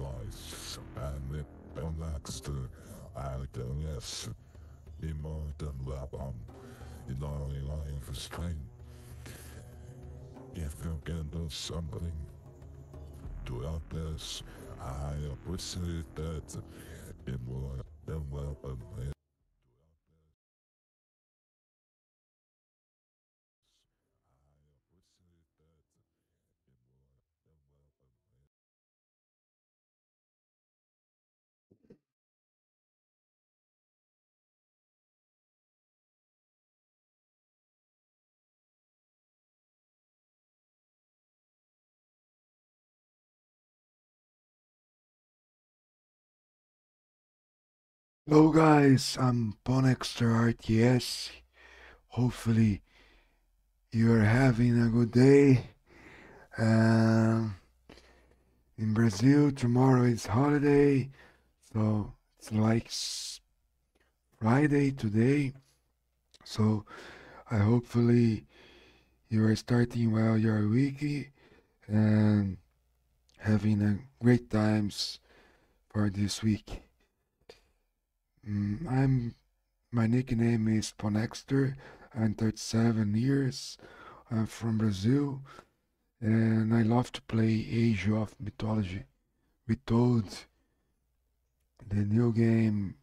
guys, I'm Baxter. I guess more than welcome. In for strength. If you can do something to help us, I appreciate that. It more than welcome. Hello guys, I'm Ponexter RTS. Hopefully you're having a good day. Um, in Brazil tomorrow is holiday, so it's like Friday today. So I hopefully you are starting well your week and having a great times for this week. I'm My nickname is Ponexter. I'm 37 years. I'm from Brazil, and I love to play Age of Mythology. Retold, the new game,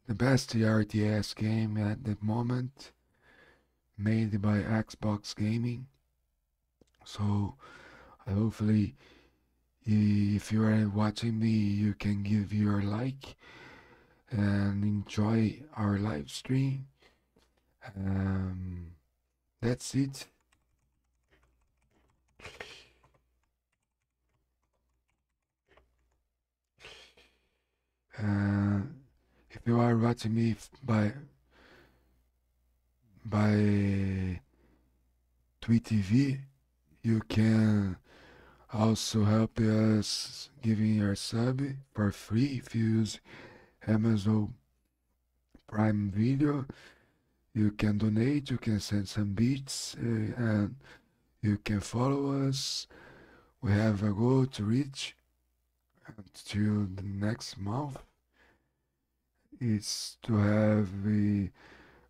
the best RTS game at the moment, made by Xbox Gaming. So, hopefully, if you are watching me, you can give your like and enjoy our live stream. Um, that's it. Uh, if you are watching me by Tweet TV, you can also help us giving your sub for free if you use Amazon Prime Video. You can donate, you can send some beats, and you can follow us. We have a goal to reach until the next month. It's to have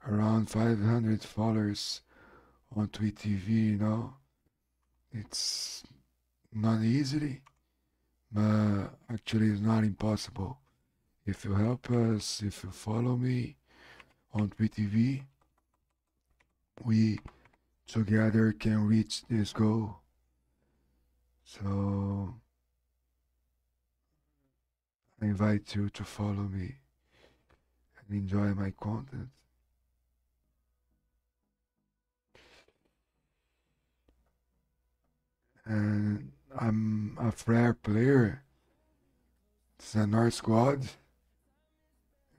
around 500 followers on Tweet TV. It's not easy, but actually it's not impossible. If you help us, if you follow me on Tweet TV, we together can reach this goal. So I invite you to follow me and enjoy my content. And I'm a Frere player. It's a North squad.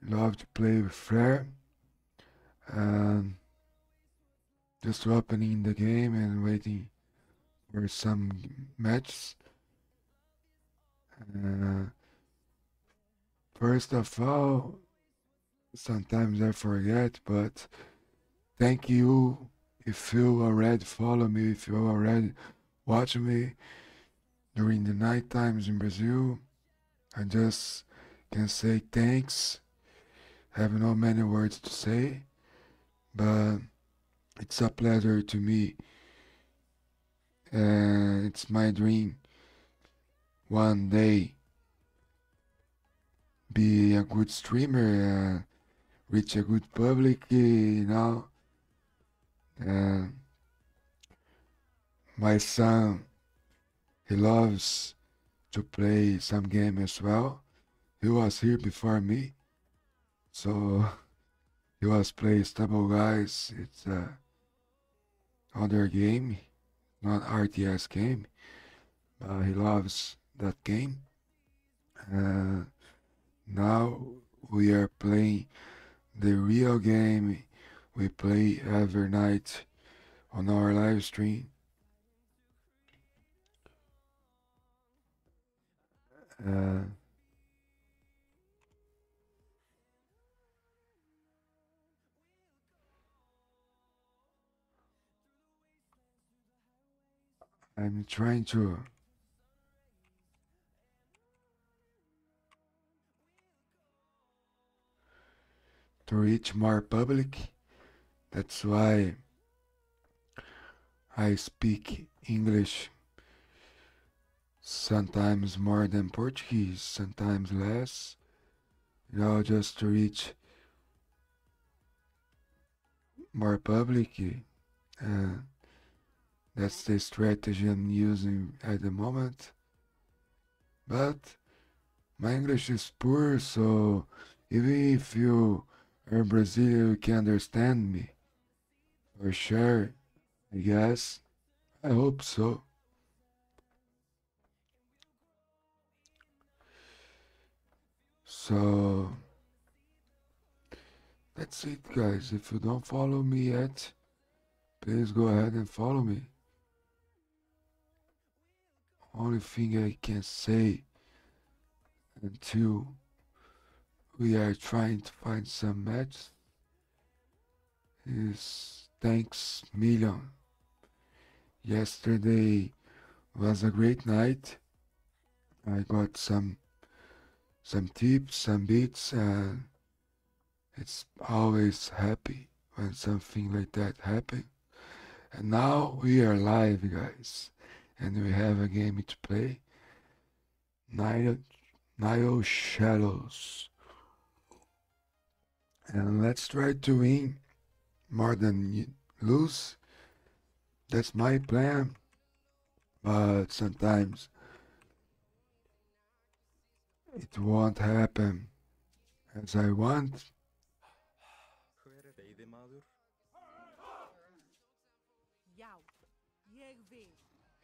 Love to play with Frere. And just opening the game and waiting for some matches. Uh, First of all, sometimes I forget, but thank you if you already follow me, if you already watch me during the night times in Brazil. I just can say thanks. I have no many words to say, but it's a pleasure to me, and it's my dream one day be a good streamer, reach a good public. And my son, he loves to play some game as well. He was here before me, so he was playing Stable Guys. It's a other game, not RTS game, but he loves that game. Uh, Now we are playing the real game we play every night on our live stream. Uh, I'm trying to to reach more public. That's why I speak English sometimes more than Portuguese, sometimes less, just to reach more public. Uh, that's the strategy I'm using at the moment. But my English is poor, so even if you are Brazilian, you can understand me. For sure, I guess. I hope so. So, that's it, guys. If you don't follow me yet, please go ahead and follow me. Only thing I can say until we are trying to find some matches is thanks million. Yesterday was a great night. I got some tips, some beats, and it's always happy when something like that happens. And now we are live, guys, and we have a game to play. Nile Shadows. And let's try to win more than lose. That's my plan. But sometimes it won't happen as I want.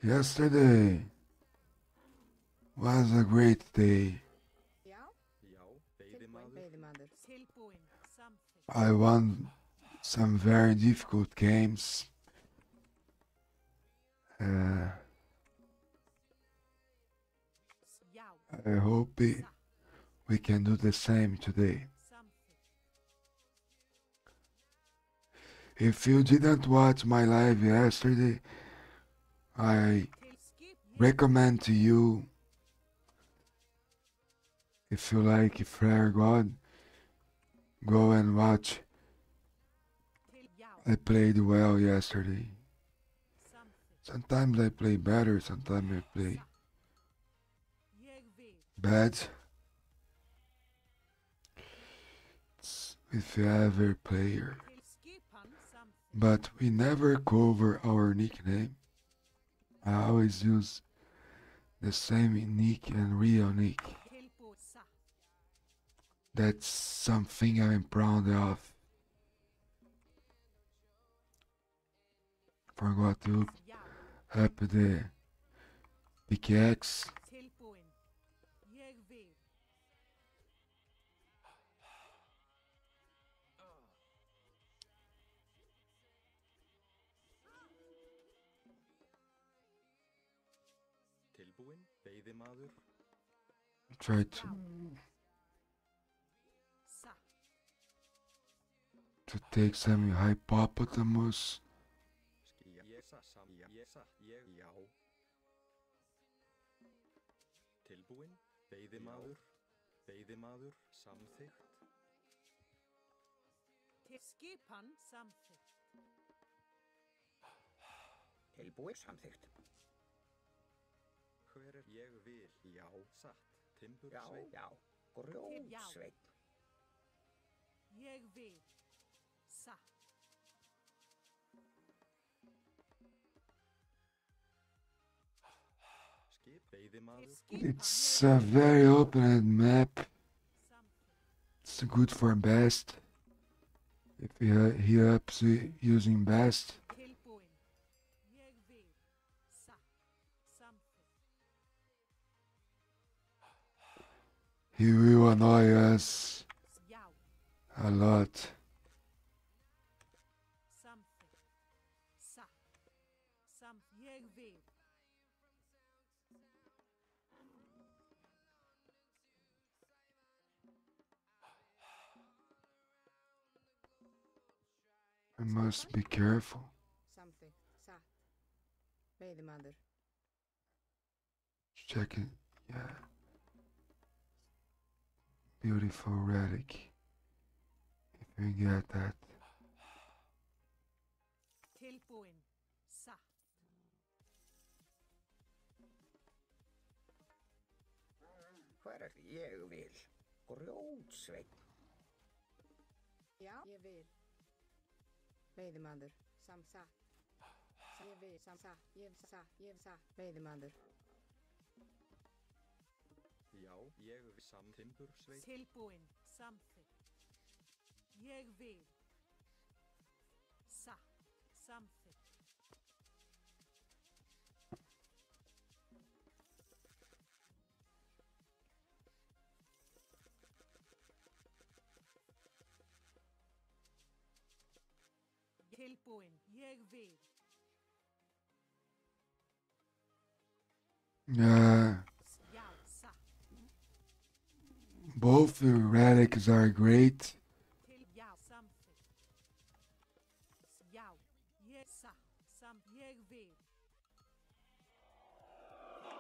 Yesterday was a great day. I won some very difficult games. I hope we can do the same today. If you didn't watch my live yesterday, I recommend to you, if you like Flare God, go and watch. I played well yesterday. Sometimes I play better, sometimes I play bad. It's with every player. But we never cover our nickname. I always use the same nick and real nick. That's something I'm proud of. Forgot to up the pickaxe. Try to take some hippopotamus. Skipan samþykkt. Tilbúið samþykkt. Hver ég vil, já, satt. Timbursveinn. Já, grjótsveinn. Ég vil, satt. Skip, veiðimaður. It's a very open map. It's good for best. If he ups using best. He will annoy us a lot. I must be careful. Samþykkt, satt. Veiðimaður. Check it, yeah. Beautiful relic. If You get that? Tilbúin. Satt. Hver er ég vil? Grjótsveinn. Já, ég vil. Veiðimaður. Satt. Ég vil. Satt. Ég satt. Veiðimaður. Já, ég vil timbursveit. Tilbúin. Samþykkt. Ég vil. Satt. Samþykkt. Tilbúin. Ég vil. Yeah. Já, satt. Both the relics are great. Til já, samþykkt. Já, ég satt. Ég vil.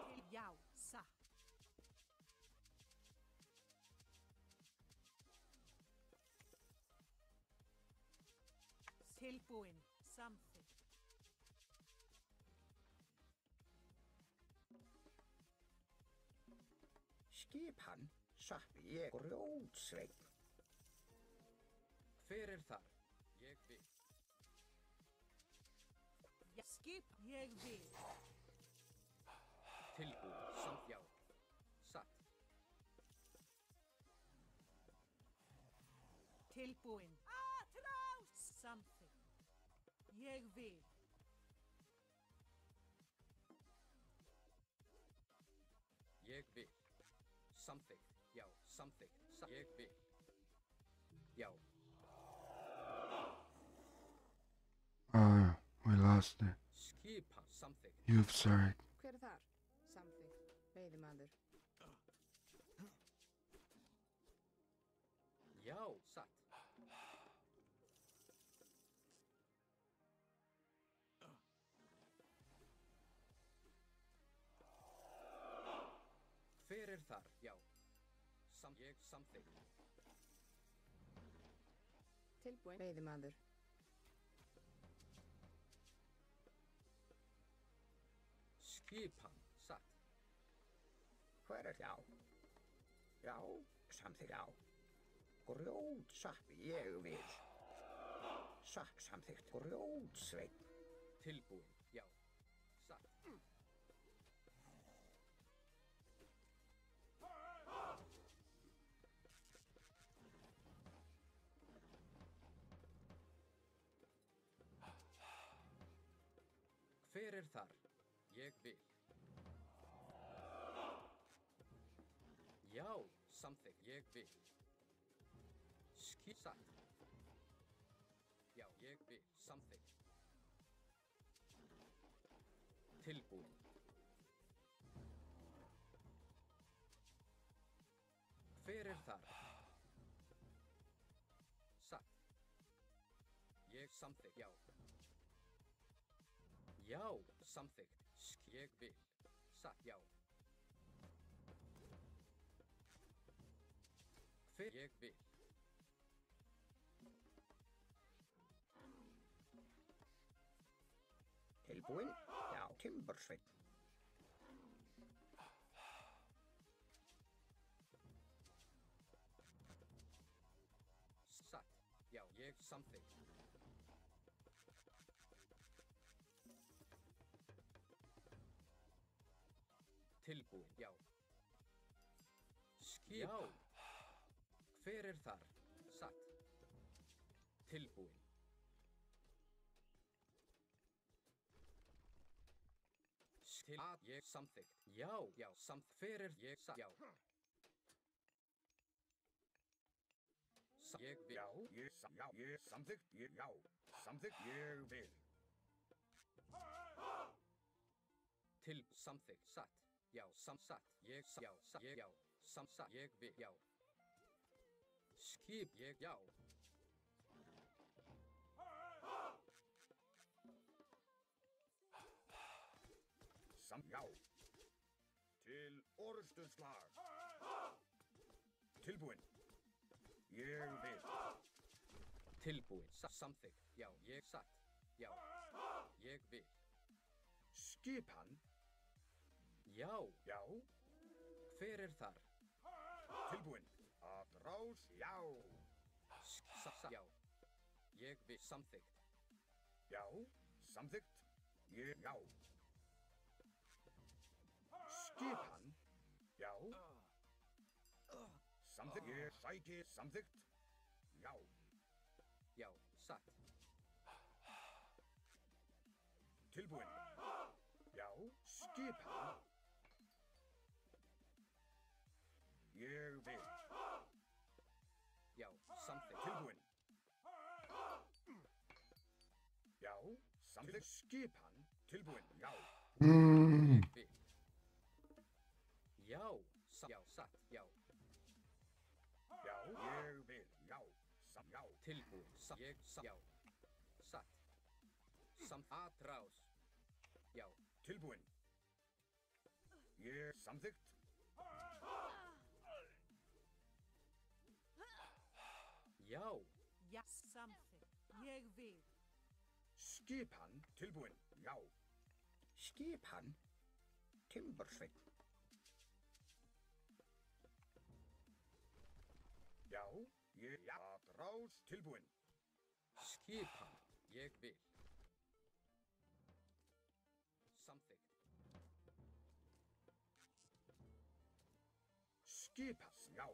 Til já, satt. Tilbúin. Samþykkt. Skipan. Satt. Ég grjótsveinn. Hver er þar? Ég vil. Skip. Ég vil. Tilbúin. Samt já. Satt. Tilbúin. Atrás! Samþykkt. Ég vil. Ég vil. Samþykkt. Já, samþykkt. Ég vil. Já. We lost it. Skipan. Samþykkt. You've sorry. Hver er þar? Samþykkt. Veiðimaður. Já, satt. Hver er þar? Já. Ég samþykkt. Tilbúin. Veiðimaður. Skipan. Satt. Hver er já? Já, samþykkt já. Grjótsatt. Ég vil. Satt. Samþykkt. Grjótsveinn. Tilbúin. Já. Satt. Hver er þar? Ég vil. Já, samþykkt. Ég vil. Satt. Já, ég vil. Samþykkt. Tilbúin. Hver er þar? Satt. Ég samþykkt. Já. Já, samþykkt. Ég vil. Satt. Já. Hver ég vil. Tilbúin. Já, timbursveinn. Satt. Já, ég samþykkt. Tilbúin. Já. Skip. Já. Hver er þar? Satt. Tilbúin. Til að ég samþykkt. Já, já, hver er ég satt? Já. Ég vil. Já, ég samþykkt, já, samþykkt, ég vil. Til samþykkt. Satt. Já, satt. Ég já, ég já, satt. Ég vil. Já. Skip. Ég já. Já. Til orrustuslag. Tilbúin. Ég vil. Tilbúin. Samþykkt. Já, ég satt. Já. Ég vil. Skipan. Já. Já. Hver er þar? Tilbúin. Að rás. Já. Já. Ég vil. Samþykkt. Já. Samþykkt. Ég. Já. Skipan. Já. Samþykkt. Ég sæki. Samþykkt. Já. Já, satt. Tilbúin. Já. Skipan. Ég vil. Já, samþykkt. Tilbúin. Já. Samþykkt. Skipan. Tilbúin. Já. Mm. Vil. Já, já, satt. Já. Já. Ég vil. Já. Já. Tilbúin. Ég, já. Satt. Atrás. Já. Tilbúin. Ég. Samþykkt. Já. Ja, samþykkt. Ég vil. Skipan. Tilbúin. Já. Skipan. Timbursveinn. Já. Ég. Já. Að rás. Tilbúin. Skipan. Ég vil. Samþykkt. Skipan. Já.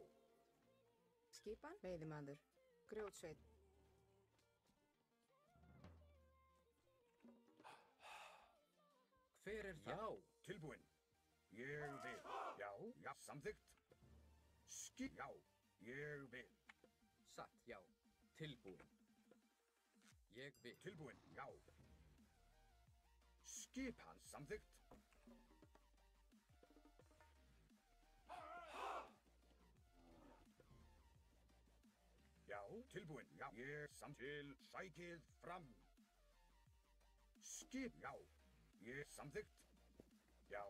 Skipan. Veiðimaður. Grjótsveit. Hver er það? Já. Tilbúin. Ég vil. Já. Já. Samþykkt. Já. Ég vil. Satt. Já. Tilbúin. Ég vil. Tilbúin. Já. Skipan. Samþykkt. Já. Tilbúin. Já. Ég til sækið fram. Já. Ég samþykkt. Já.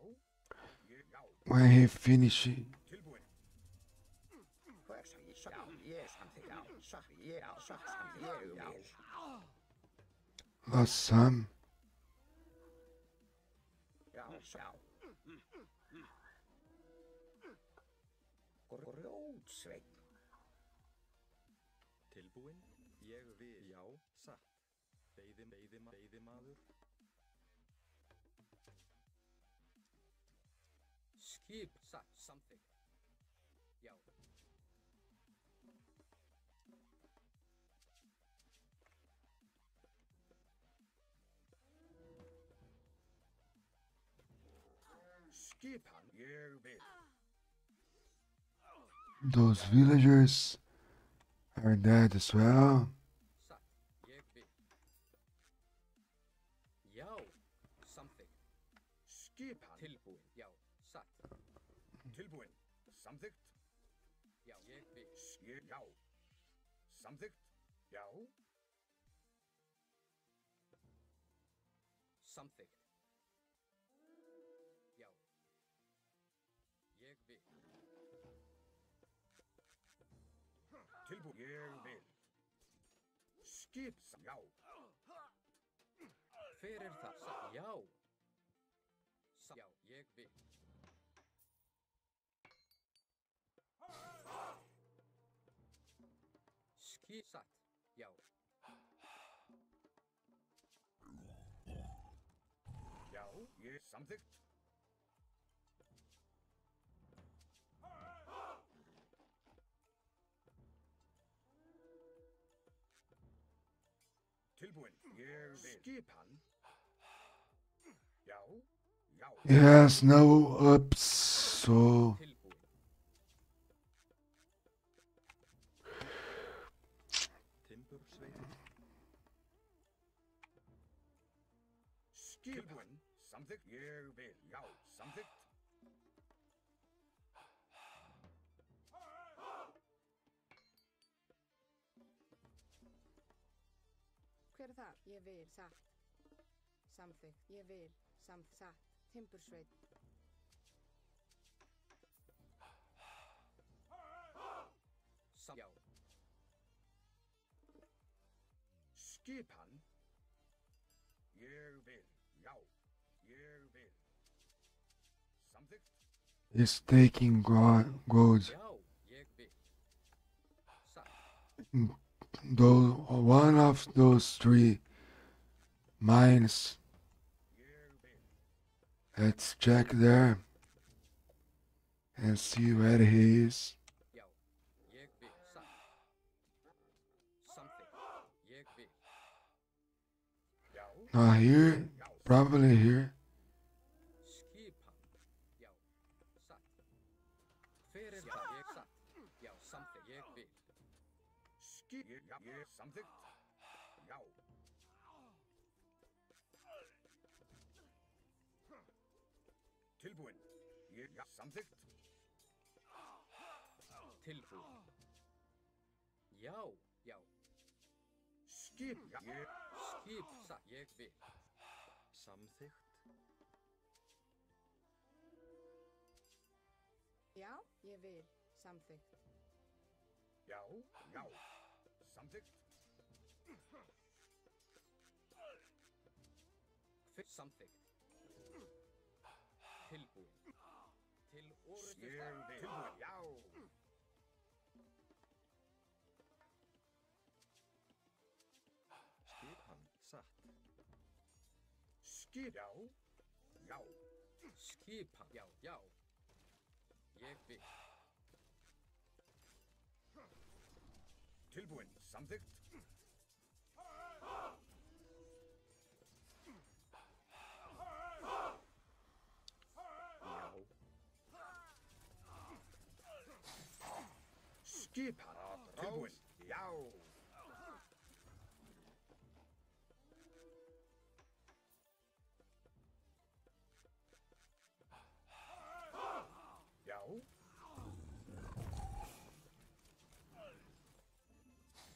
Ég. Já. When he finish it, Tilbúin. Hver sagði svo? Já, ég samþykkt. Já, satt. Ég samþykkt. Ég vil. lost some. Já, já. Grjótsveinn. Tilbúin, ég vil, já, satt. Veiðimaður. Skip. Satt. Samþykkt. Já. Skipan. Ég vil. Those villagers are dead as well. Satt. Ég vil. Já. Samþykkt. Skipan. Tilbúin. Já. Satt. Tilbúin. Samþykkt. Já. Ég vil. Ég. Já. Samþykkt. Já. Samþykkt. Já. Ég vil. Tilbúin. Ég vil. Skip. Já. Hver er það? Satt. Já. Já. Ég vil. Skip. Satt. Já. Já. Ég samþykkt. Tilbúin. Ég vil. Skipan. Já. Já. He has no ups, so Tilbúin. Timbursveinn. Skipan. Samþykkt. Ég vil. Já. Samþykkt. Hver er þar? Ég vil. Satt. Samþykkt. Ég vil. Satt. Timbursveit. Já. Skipan. Ég vil. Já. Ég vil. Samþykkt. It's taking gold. Já, ég vil. Satt. Though one of those three mines. Ég vil. Let's check there and see where he is. Já, ég vil. Satt. Samþykkt. Ég vil. Já. Not here, probably here. Skipan. Já, satt. Hver er það? Ég satt. Já, samþykkt. Ég vil. Já. Ég samþykkt. Já. Tilbúin. Ég. Já. Samþykkt. Tilbúin. Já, já. Skip. Já. Ég. Skip. Satt. Ég vil. Samþykkt. Já, ég vil. Samþykkt. Já. Já. Samþykkt. Samþykkt. Tilbúin. Til orðið Ég vil. Tilbúin. Já. Skipan. Satt. Skip. Já. Já. Skipan. Já, já. Ég vil. Tilbúin. Samþykkt. Skipan. Tilbúin. Já. Já.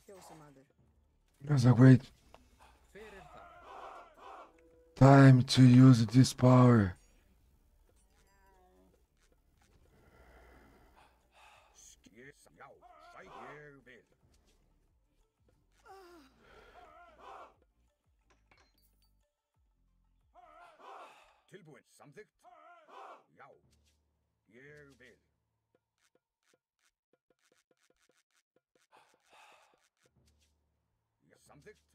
Fjósamaður. That's a great Hver er það? time to use this power. Ég. Já. Sæ. Ég vil. Tilbúin. Samþykkt. Já. Ég vil. Já. Samþykkt.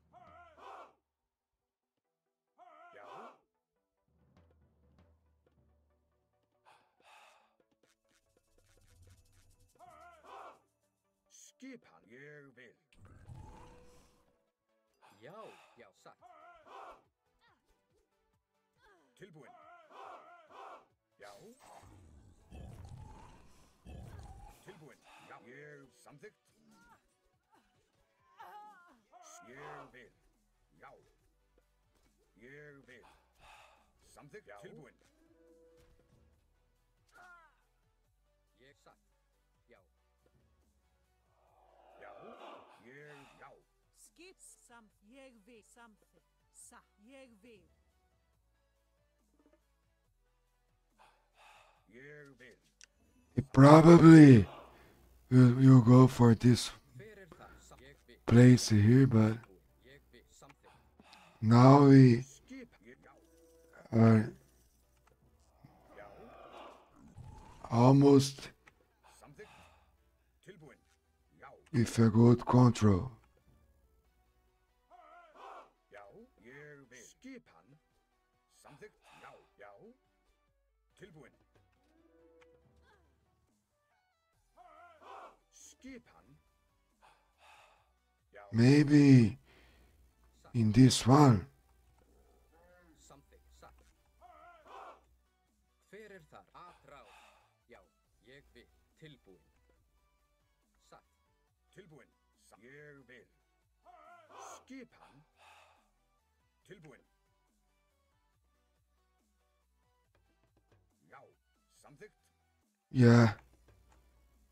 Já. Skipan. Ég vil. Já, já, satt. Tilbúin. Já. Tilbúin. Já. Ég samþykkt. Ég vil. Já. Ég vil. Samþykkt. Já. Tilbúin. Ég satt. Já. Já. Ég. Já. Skip samt. Ég vil. Samþykkt. Satt. Ég vil. Ég vil. He probably will go for this Hver er það? Ég vil. place here, but Ég vil. Samþykkt. now we Skip. Ég. Já. are Já. almost Samþykkt. Tilbúin. Já. with a good control. Já. Ég vil. Skipan. Samþykkt. Já. Já. Tilbúin. Skipan. Já. Maybe in this one. Samþykkt. Satt. Hver er þar? Atráð. Já, ég vil. Tilbúin. Satt. Tilbúin. Ég vil. Skipan. Tilbúin. Já. Samþykkt. Yeah,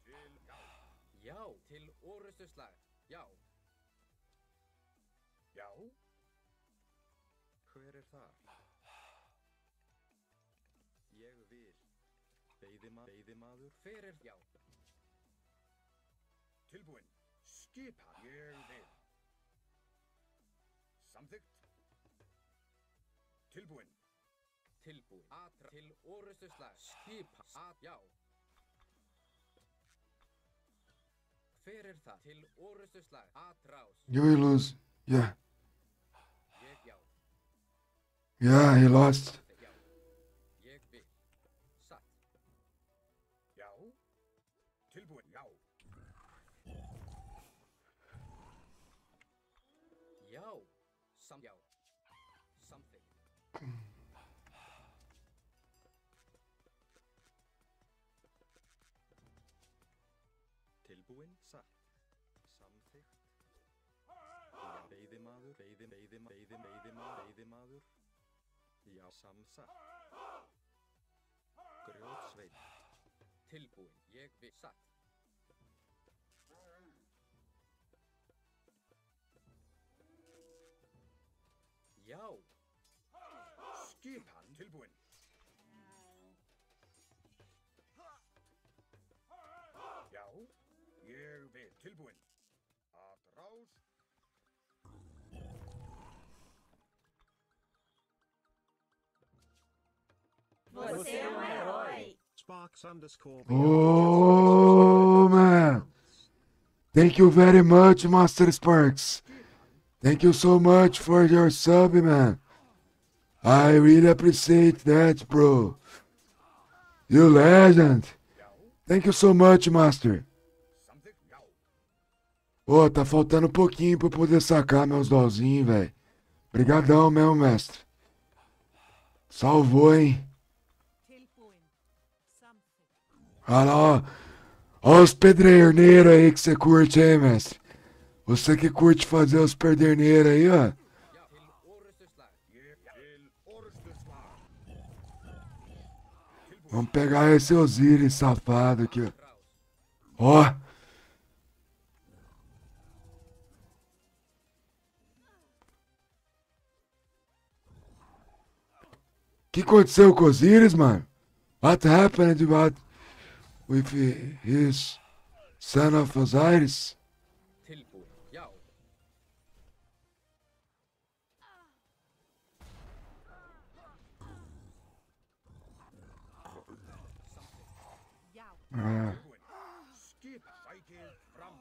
Til. Já. Já, til orustuslag. Já. Já. Hver er þar? Ég vil. Veiðimaður. Hver er já? Tilbúin. Skipan. Ég vil. Samþykkt. Tilbúinn. Tilbúin. Atra. Til orustuslag. Skipa. Já. Hver er það? Til orustuslag. Atrás. You lose. Yeah. Já. Yeah, he lost. Já. Ég vil. Satt. Já. Tilbúinn. Já. Já. Já. Samþykkt. Tilbúinn, satt. Samþykkt. Já, veiðimaður. Já, samsatt. Grjótsveinn. Tilbúin. Ég vil. Satt. Já. Skipan. Tilbúinn. Já. Ég vil. Tilbúinn. Atrás. Você é um herói. Oh, man. Thank you very much, Master Sparks. Thank you so much for your sub, man. I really appreciate that, bro. You legend. Thank you so much, Master. Samþykkt. Já. Pô, tá faltando um pouquinho pra eu poder sacar meus dolzinhos, velho. Obrigadão mesmo, mestre. Salvou, hein? Tilbúin. Samþykkt. Olha lá, ó. Ó os pederneiros aí que você curte, hein, mestre? Você que curte fazer os pederneiros aí, ó. Já. Til orustuslag. Ég til orustuslag. Tilbúinn. Vamos pegar esse Osiris safado aqui, ó. Atrás. Ó. O que aconteceu com Osiris, mano? What happened with his son of Osiris? Tilbúin. Já. Já. Ah, Tilbúinn. Skip. Sækið fram.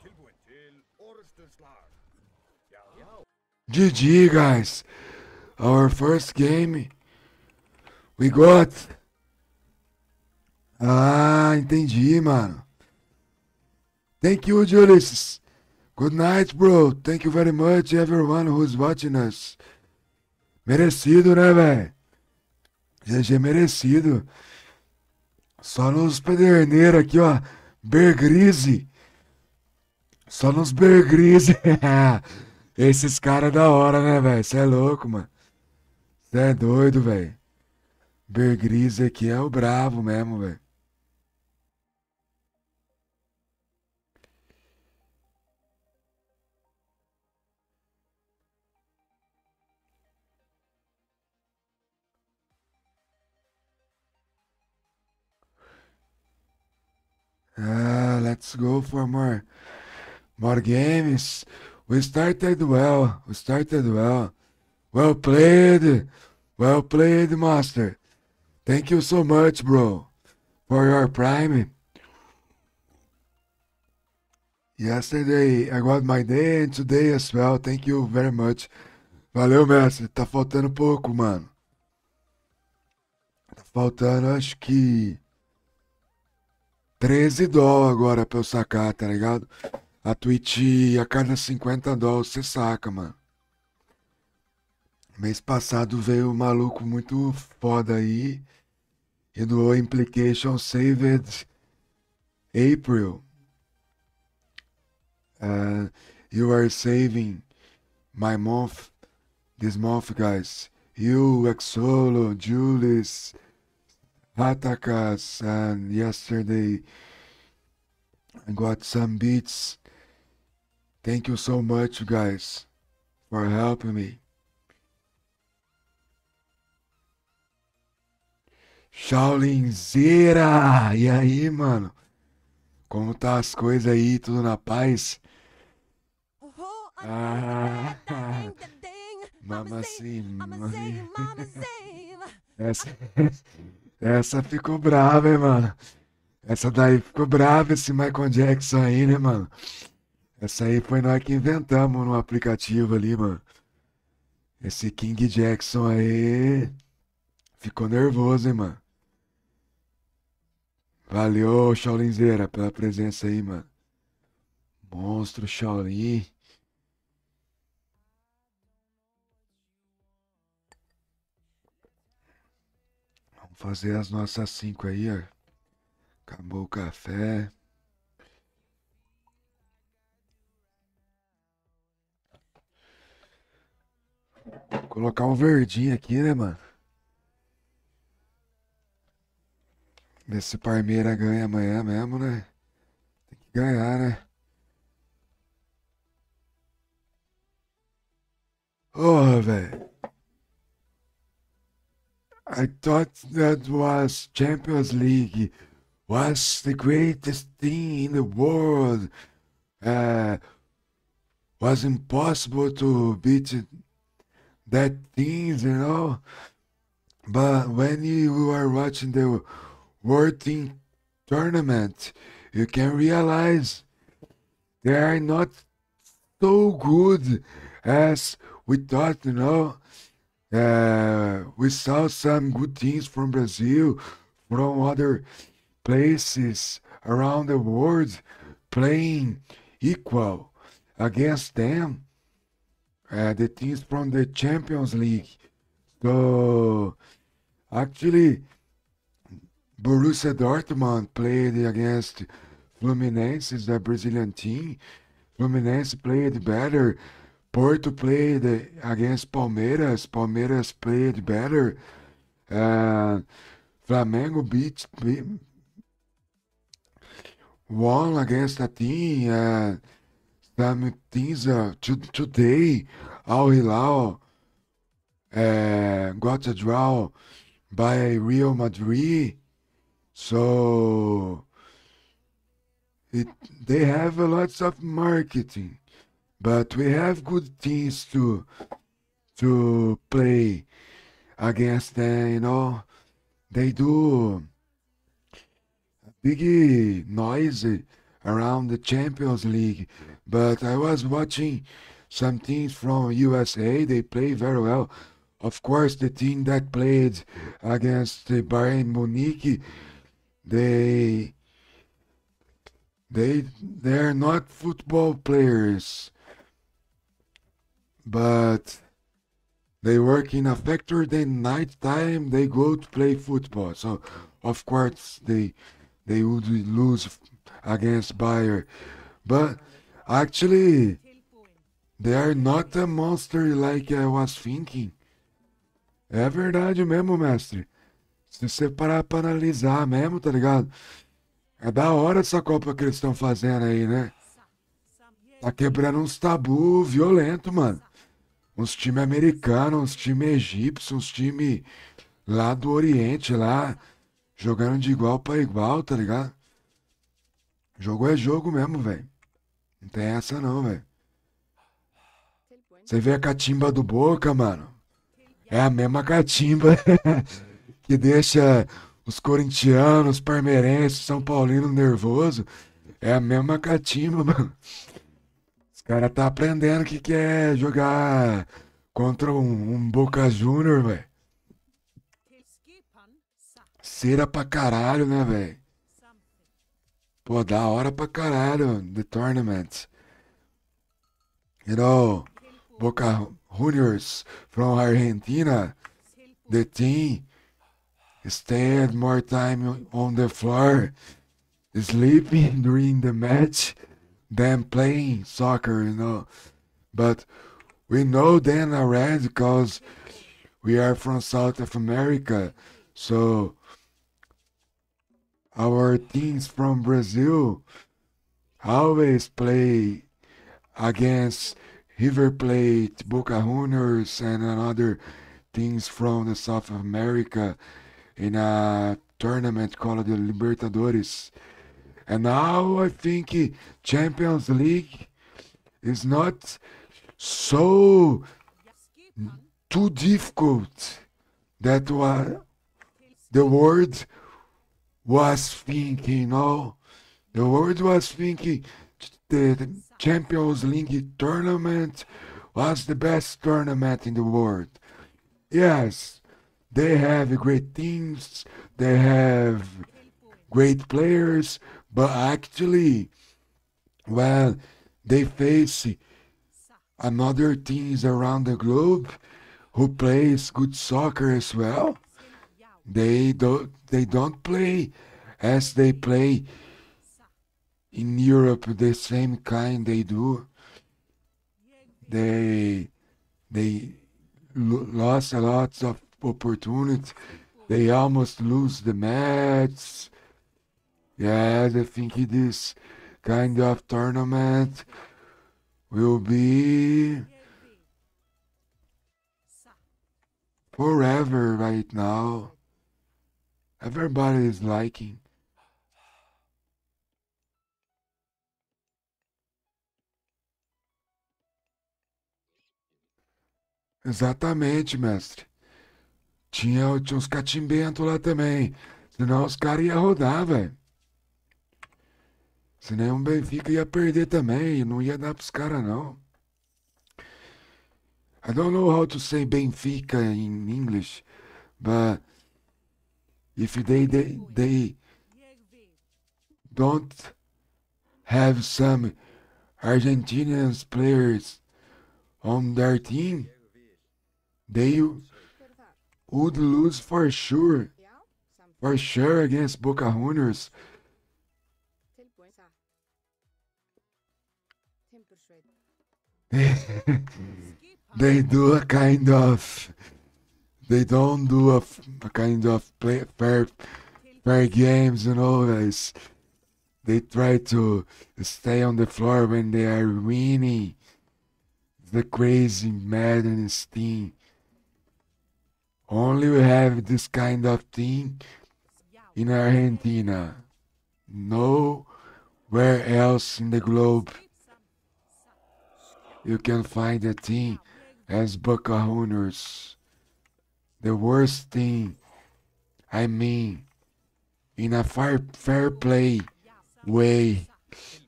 Tilbúinn. Til orustuslag. Já. Já. GG, guys. Our first game. We got. Ah, entendi, mano. Thank you, Julius. Good night, bro. Thank you very much, everyone who's watching us. Merecido, né, velho? GG merecido. Só nos pederneiros aqui, ó. Bergrise. Só nos Bergrise. Esses caras da hora, né, velho? Cê é louco, mano. Cê é doido, velho. Bergrise aqui é o bravo mesmo, velho. Let's go for more games. We started well. Well played. Well played, Master. Thank you so much, bro, for your prime. Yesterday I got my day and today as well. Thank you very much. Valeu, mestre. Tá faltando pouco, mano. Tá faltando, acho que 13 dólares agora pra eu sacar, tá ligado? A Twitch, a cada 50 dólares você saca, mano. Mês passado veio um maluco muito foda aí e doou Implication Saved April. You are saving my month this month, guys. You, Exolo, Julius, Atakas, and yesterday I got some beats. Thank you so much, guys, for helping me. Shaolinzeira! E aí, mano? Como tá as coisas aí? Tudo na paz? Ah, mama sim, essa, essa ficou brava, hein, mano. Essa daí ficou brava, esse Michael Jackson aí, né, mano? Essa aí foi nós que inventamos no aplicativo ali, mano. Esse King Jackson aí ficou nervoso, hein, mano. Valeu, Shaolinzeira, pela presença aí, mano. Monstro Shaolin. Vamos fazer as nossas 5 aí, ó. Acabou o café. Vou colocar um verdinho aqui, né, mano? Ver se o Parmeira ganha amanhã mesmo, né? Tem que ganhar, né? Oh, velho. I thought that was Champions League was the greatest thing in the world. Was impossible to beat that things, you know. But when you are watching the World Team Tournament, you can realize they are not so good as we thought, you know. We saw some good teams from Brazil, from other places around the world playing equal against them, the teams from the Champions League. So, actually, Borussia Dortmund played against Fluminense, the Brazilian team. Fluminense played better. Porto played against Palmeiras. Palmeiras played better. Flamengo won against a team. Some teams today, Al Hilal got a draw by Real Madrid. So they have lots of marketing, but we have good teams to play against them, you know. They do big noise around the Champions League, but I was watching some teams from USA. They play very well. Of course, the team that played against the Bayern Munich, they're not football players, but they work in a factory. Then night time they go to play football. So of course they would lose against Bayern, but actually they are not a monster like I was thinking. É verdade mesmo, mestre. Se você parar pra analisar mesmo, tá ligado? É da hora essa Copa que eles estão fazendo aí, né? Tá quebrando uns tabu violento, mano. Uns times americanos, uns times egípcios, uns times lá do Oriente, lá, jogando de igual pra igual, tá ligado? Jogo é jogo mesmo, velho. Não tem essa não, velho. Você vê a catimba do Boca, mano? É a mesma catimba que deixa os corintianos, parmeirenses, São Paulinos nervoso. É a mesma catimba, mano. Os caras tá aprendendo que é jogar contra um Boca Júnior, velho. Cera pra caralho, né, velho? Pô, da hora pra caralho, the tournament. You know, Boca Juniors from Argentina, the team stayed more time on the floor, sleeping during the match than playing soccer, you know. But we know them already because we are from South of America, so our teams from Brazil always play against River Plate, Boca Juniors, and other teams from the South America in a tournament called the Libertadores. And now I think Champions League is not so Ja, skipan. too difficult that the world was thinking, no, the world was thinking the Champions League tournament was the best tournament in the world. Yes, they have great teams, they have Tilbúin. great players, but actually, well, they face Satt. another teams around the globe who plays good soccer as well. Til, já. They don't play as they play Satt. in Europe the same kind they do. Ég vil. They lost a lot of opportunity. They almost lose the match. Yes, I think this kind of tournament will be Ég vil. Satt. forever right now. Everybody is liking. Exatamente, mestre. Tinha uns catimbentos lá também. Senão os caras iam rodar, velho. Senão o Benfica ia perder também. Não ia dar pros caras, não. I don't know how to say Benfica in English, but if they Ég vil. don't have some Argentinian players on their team, they Hver er þar? would lose for sure. Já, samþykkt. For sure against Boca Juniors. Tilbúin. Satt. Timbursveit. Skipan. They do a kind of. They don't do a kind of fair games, you know, guys. They try to stay on the floor when they are winning. The crazy madness thing. Only we have this kind of thing Já. in Argentina. Nowhere else in the globe Skip. Satt. you can find a team Já. Ég vil. as Boca Juniors. The worst thing, I mean, in a fair play Já. Satt. way, Satt.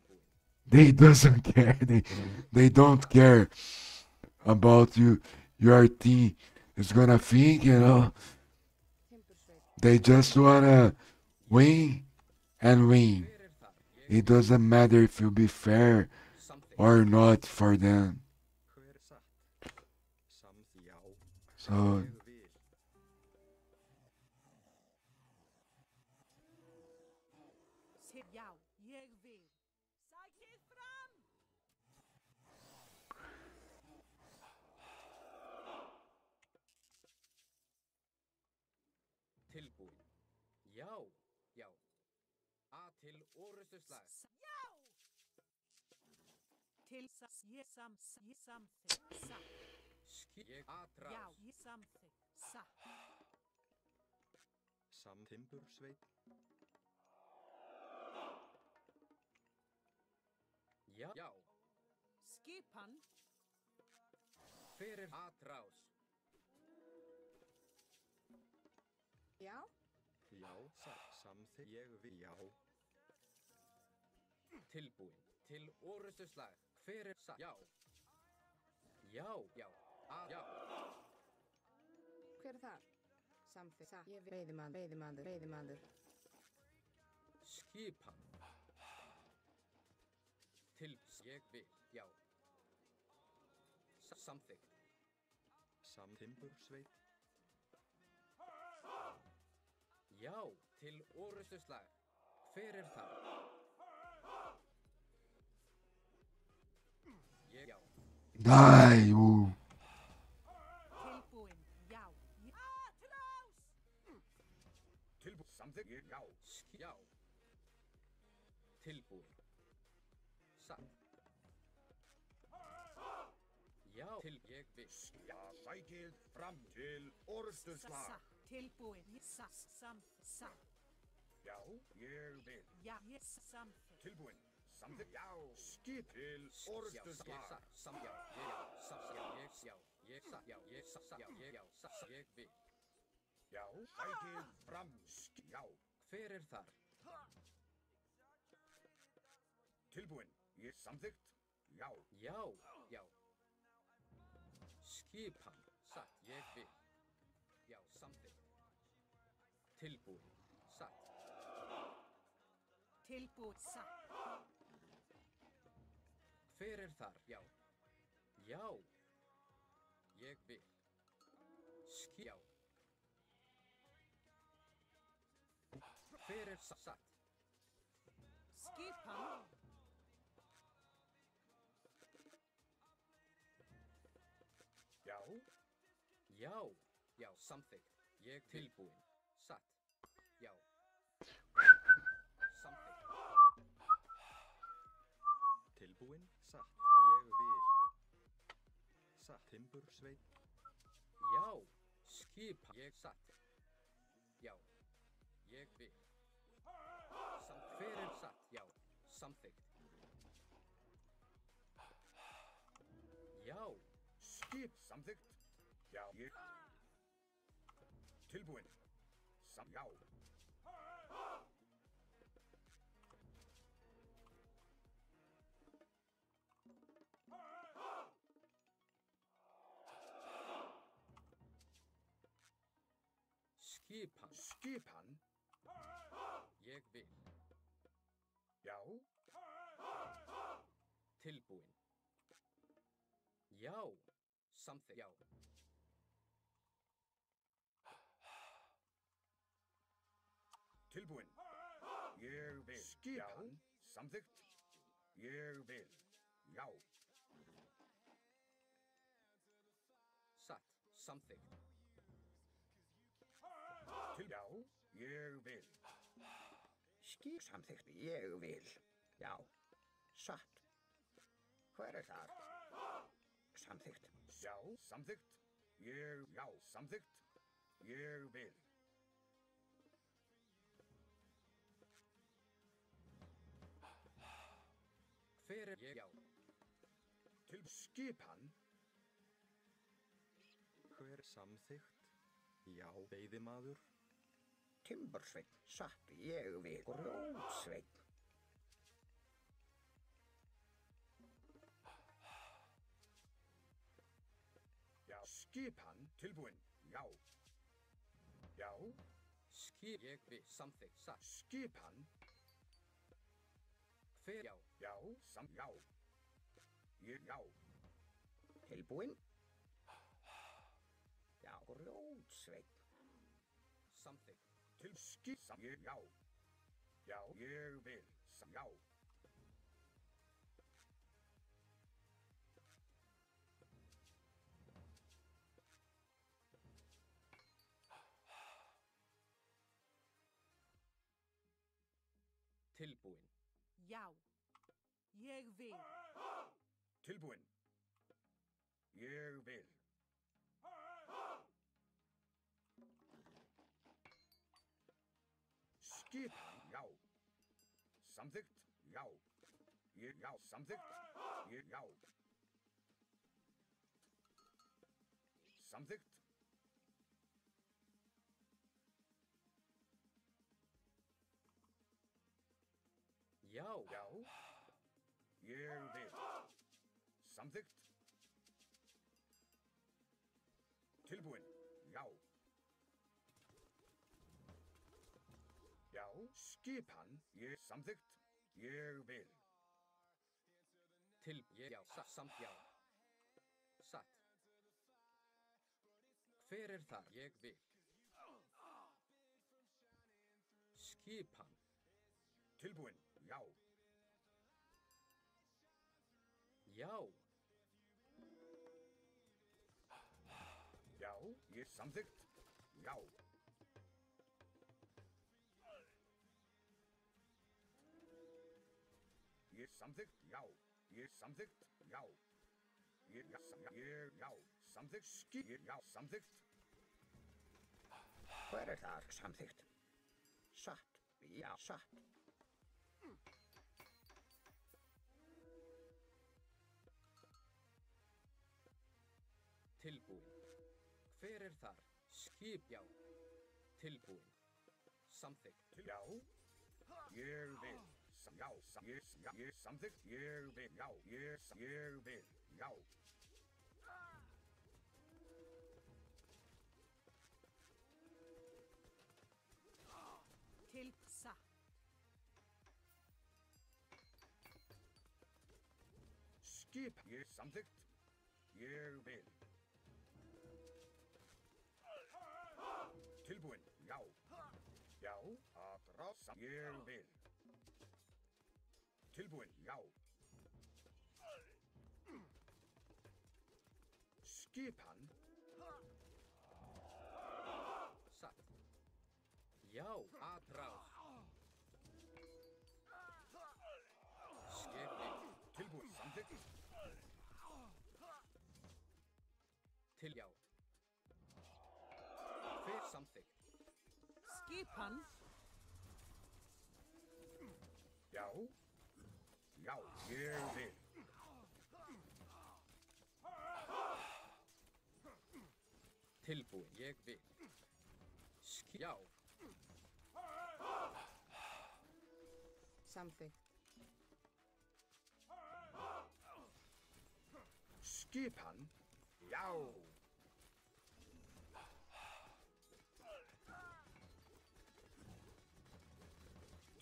they doesn't care. They don't care about your team is gonna think, you know. Timbursveit. They just wanna win and win. Hver er þar? Ég It doesn't matter if you be fair samþykkt. or not for them. Hver satt? Já. So Ég vil. Til, já. Ég vil. Sækið fram. Tilbúin. Já, já. A til orustuslag. Já. Til, ég samþykkt. Satt. Ég atrás. Já. Ég samþykkt. Satt. Timbursveit. Já, já. Skipan. Hver er atrás? Já, Já, satt. Ég vil. Já. Tilbúin. Til orustuslag. Hver er satt? Já. Já, já. A, já. hver er þar? Samþykkt. Satt. Ég vil. Veiðimaður. Skipan. Til, ég vil. Já. Samþykkt. Timbursveit. Já, til orustuslag. Hver er þar? Ég, já. die. Tilbúin. Já. Atrás. Samþykkt. Já. Já. Tilbúin. Satt. Já, til ég vil. Já, sækið fram til orustuslag. Satt. Tilbúin. Satt. Satt. Já, ég vil. Já. Ég samþykkt. Tilbúin. samþykkt, já, skip til orrustuslag. Já, sækið fram, já. Hver er þar? Tilbúin, ég samþykkt, já. Já, já. Skipan, satt, ég vil. Já, samþykkt. Tilbúin, satt. Tilbúið satt. Hver er þar? Já. Já. Ég vil. Já. Hver er satt? Skipan. Já, Já. Já, samþykkt. Ég tilbúin. Satt. Já. Samþykkt. Tilbúin, satt, ég vil. Satt, timbursveit. Já. Skipan. Ég satt. Já. Ég vil. Hver er satt? Já. Samþykkt. Já. skip samþykkt. Já, ég. Tilbúin. Já. Skipan. Skipan. Ég vil. Já. Tilbúin. Já. Samþykkt. Já. Tilbúin. Ég vil. Skipan. Samþykkt. Ég vil. Já. Satt. Samþykkt. Til já. Ég vil. Skip samþykkt, ég vil. Já, satt. Hver er þar? Samþykkt. Já, samþykkt. Ég, já, samþykkt. Ég vil. Hver er ég? Já. Til skipan. Hver samþykkt? Já, veiðimaður. Timbursveinn, satt, ég vil. Grjótsveinn. Já, skipan. Tilbúin. Já. Já. Skip. Ég vil. Samþykkt. Satt. Skipan. Hver? Já. Já, já. Ég, já. Tilbúin. Já, grjótsveinn. Samþykkt. Til skip. Ég, já. Já, ég vil. Já. Tilbúin. Já. Ég vil. Tilbúin. Ég vil. Skipan. Já. Samþykkt. Já. Ég, já, samþykkt. Ég, já. Samþykkt. Já. Já. Ég vil. Samþykkt. Tilbúin. Já. Já. Skipan. Ég samþykkt. Ég vil. Til. Ég. Já. Satt. Samt. Já. Satt. Hver er þar? Ég vil. Skipan. Tilbúin. Já. Já. Já. Ég samþykkt. Já. Ég samþykkt. Já. Ég samþykkt. Já. Ég, já, já, samþykkt. Skip. Ég, já, samþykkt. Hver er þar? Samþykkt. Satt. Já, satt. Tilbúin. Hver er þar? Skip, já. Tilbúin. Samþykkt. Já. Ég vil. Já, ég samþykkt. Ég vil. Já, ég vil. Já. Til satt. Skip. Ég samþykkt. Ég vil. Tilbúin. Já. Já. Að rása. Ég vil. Tilbúin. Já. Skipan. Satt. Já, aðráð. Skipið. Tilbúin. Samþykkt. Til já. Hver samþykkt? Skipan. Já. Já, ég vil. Tilbúin. Ég vil. Já. Samþykkt. Skipan. Já.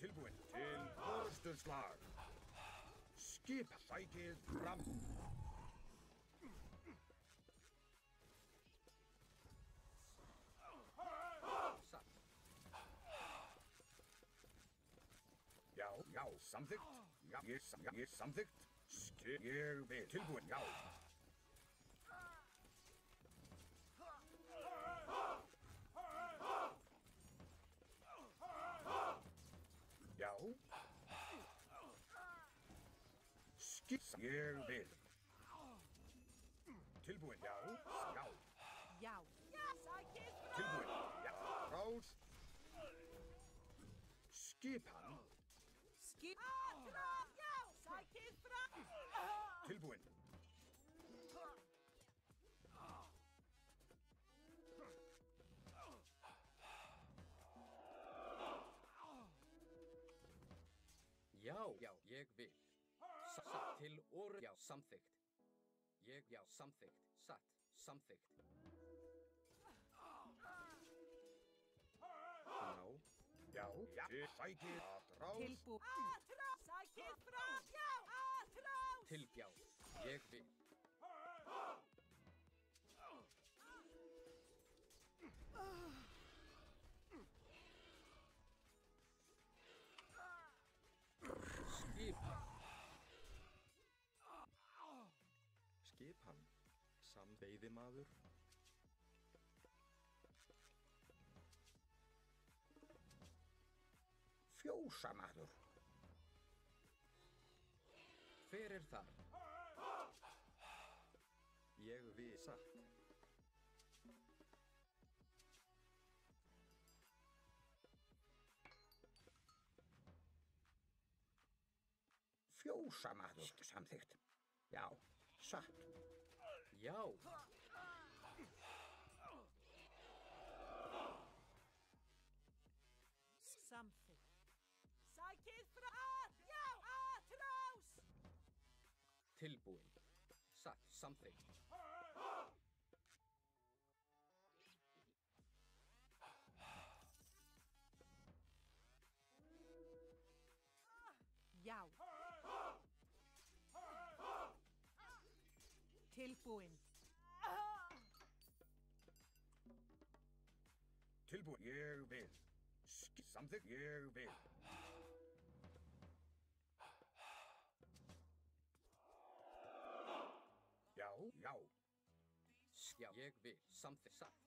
Tilbúin til orðstöðslag. Skip sækið fram. Satt. Já, já, samþykkt. Já, ég samþykkt. Skip, ég vil. Tilbúin, já. Já. Skip, ég vil. Tilbúin, já, já. Já. Sækið frá. Tilbúin, já. Rás. Skipan. Skip. Aðráð. Já. Sækið frá. Tilbúin. Já, já, ég vil. Satt til orð. Já, samþykkt. Ég, já, samþykkt. Satt, samþykkt. Já. Já, já. Sækið að rás. Tilbú. Aðráð. Sækið frá. Já. Aðráð. Til, já, ég vil. Skipan. Skipan. Samveiðimaður. Fjósamaður. Hver er þar? Ég vil. Satt. Fjósamaður. Samþykkt. Já, satt. Já. Samþykkt. Sækið frá. Já. Aðráð. Tilbúin. Satt, samþykkt. Já. Tilbúin. Tilbúin, ég vil. Samþykkt, ég vil. Já, já. Já, ég vil. Samþykkt, satt.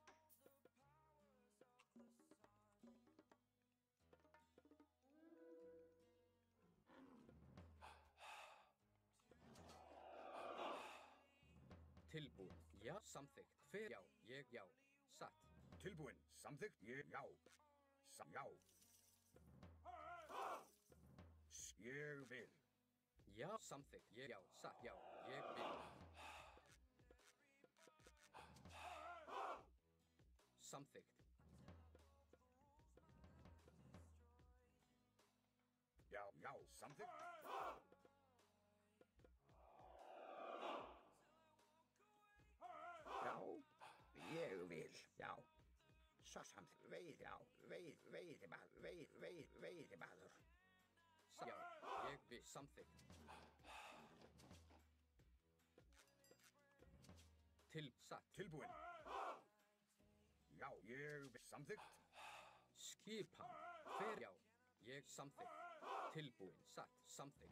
Tilbúin. Já, samþykkt. Hver, já, ég, já. Satt. Tilbúin, samþykkt, ég, já. Já. Ég vil. Já, samþykkt. Ég, já. Satt, já. Ég vil. samþykkt. Já, samþykkt. Já, ég vil, já. Svo samþykkt, veiðimaður. Já, ég vil samþykkt. Satt. Tilbúin. Já, ég vil samþykkt. Skipan. Já, ég samþykkt. Tilbúin. Satt. Samþykkt.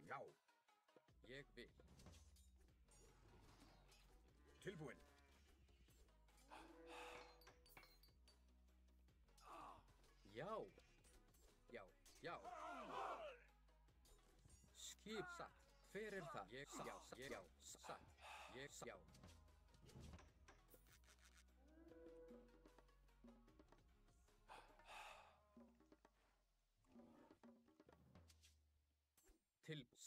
Já. Ég vil. Tilbúin. Já. Já. Skip satt. Hver er það? Ég satt. Já. Satt. Ég já.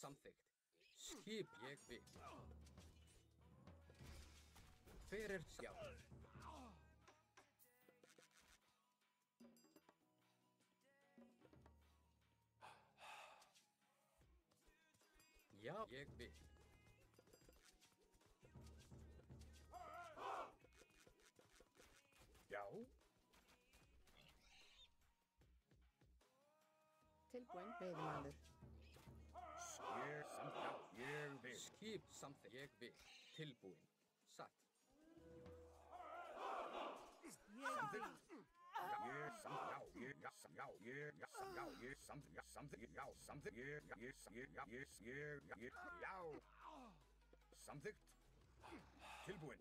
Samþykkt. Skip ég vil. Hver er já? Já, ég vil. Já. Tilbúin, veiðimaður. Ég vil. Skip samþykkt. Ég vil. Tilbúin. Satt. Samþykkt. Tilbúin.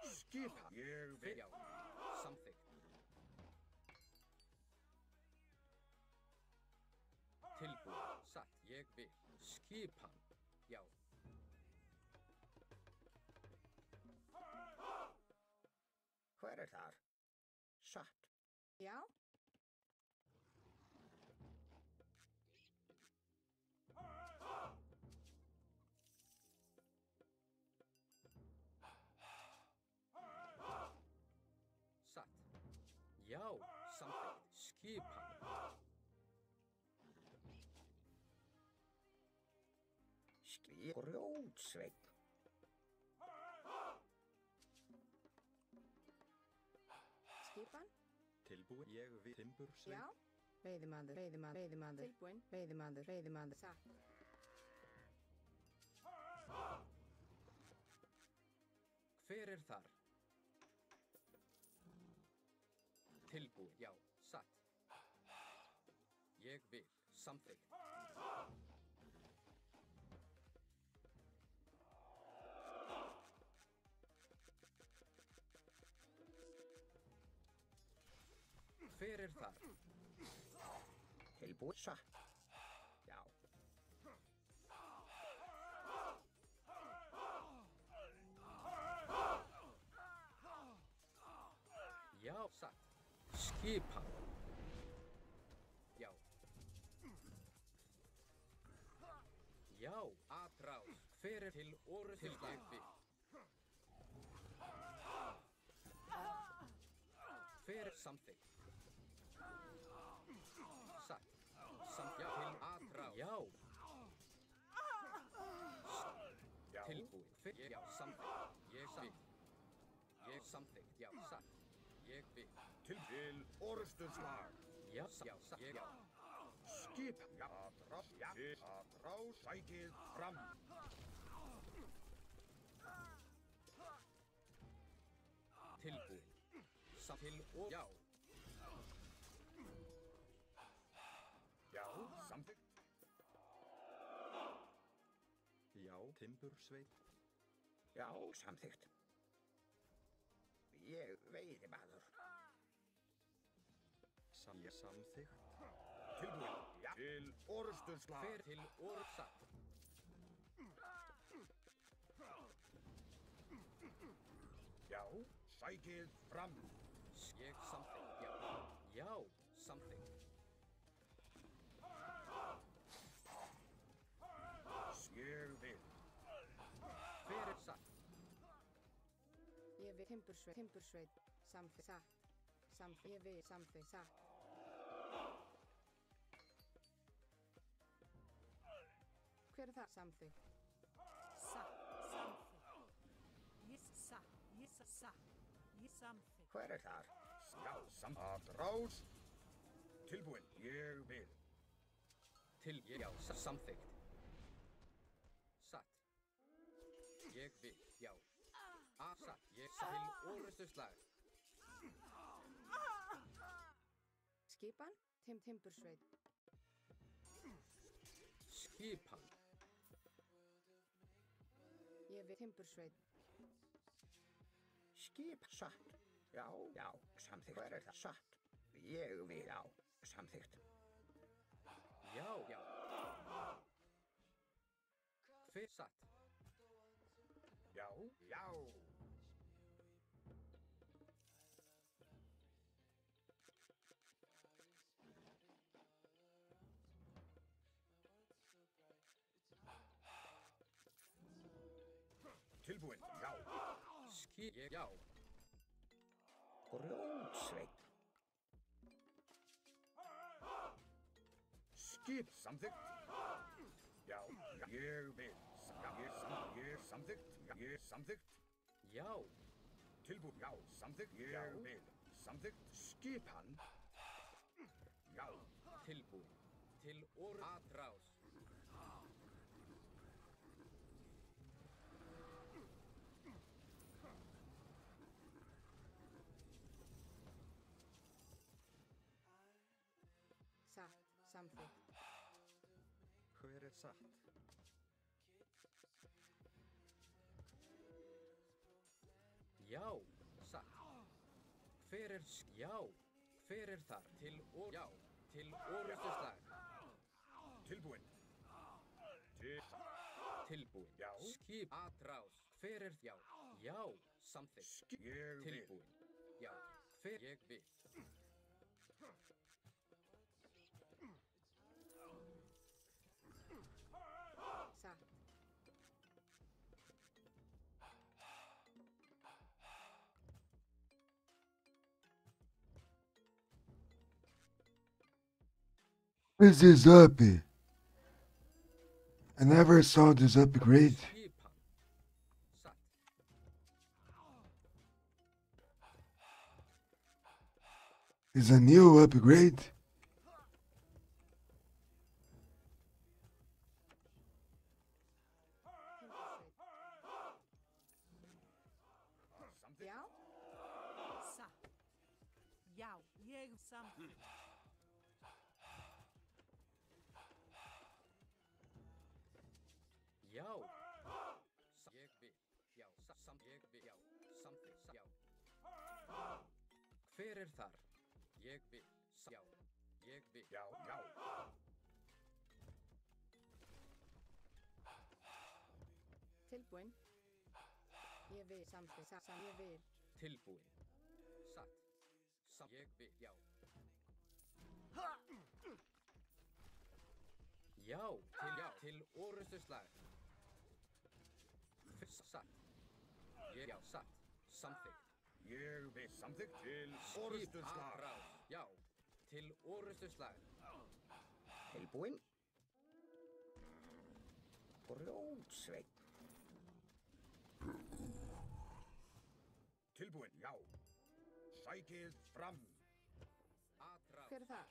Skipa. Ég vil. Já. Samþykkt. Tilbúin. Satt. Ég vil. Skipan. Já. Hver er þar? Satt. Já. Satt. Já. Samþykkt. Skipan. Grjótsveinn. Skipan. Tilbúin. Ég vil. Timbursveinn. Já. Veiðimaður. Tilbúin. Veiðimaður. Satt. Hver er þar? Tilbúin. Já. Satt. Ég vil. Samþykkt. Hver er þar? Tilbúin. Satt. Já. Já, satt. Skipan. Já. Já, atrás. Hver er til orð til ég vil? Hver er samþykkt? Satt. Já, til atrás. Já. Tilbúin. Já, samþykkt. Ég vil. Ég samþykkt. Já, satt. Ég vil. Til orðstunslag. Já, satt. Já. Skip. Já, atrás. Sækið fram. Tilbúin. Satt til og já. Já, samþykkt. Já, timbursveinn. Já, samþykkt. Ég veiðimaður. Samþykkt. Tilbúin. Já. Til orðstunslag. Hver til orð satt. Já, sækið fram. Ég samþykkt. Já. Já, samþykkt. Ég vil. Timbursveit, samþykkt, satt, samþykkt, ég vil, samþykkt, satt. Hver er það? Samþykkt. Satt, samþykkt. Ég satt, satt. Ég samþykkt. Hver er þar? Já, Atrás. Tilbúin, ég vil. Já, samþykkt. Satt. Ég vil, já. Satt, ég til orustuslag. Skipan, Timbursveit. Skipan. Ég vil Timbursveit. Skip, satt. Já, já, samþykkt. Hver er það? Satt. Ég vil, já, samþykkt. Já, já. Hver satt? Já, já. Tilbúin, já. Já. Grjótsveit. Skip, samþykkt. Já, ég vil. Ég samþykkt. Ég samþykkt. Já. Tilbúin, já, samþykkt. Ég vil. Samþykkt. Skipan. Já. Tilbúin. Til Atrás. Satt, samþykkt. Hver er satt? Já, satt. Hver er já? Hver er þar? Já, til orustuslag. Tilbúin. Tilbúin. Já. Skip Atrás. Hver er já? Já, samþykkt. Ég vil. Tilbúin. Já, hver ég vil. Satt. What is this up? I never saw this upgrade. Skipan. Satt. It's a new upgrade. Timbursveit. Já, Satt. Já, ég samþykkt. Já. Ég vil. Já, ég vil. Já, samþykkt. Já. Hver er þar? Ég vil. Já. Ég vil. Já, já. tilbúin. Ég vil, samþykkt, ég vil. Tilbúin. Satt. Ég vil, já. Já, til orustuslag. Satt. Já, satt. Samþykkt. Ég vil samþykkt til orustuslag. Skipatráð. Já, til orustuslag. Tilbúin. Grjótsveit. Tilbúin, já. Sækið fram. Atráð. Hver er það?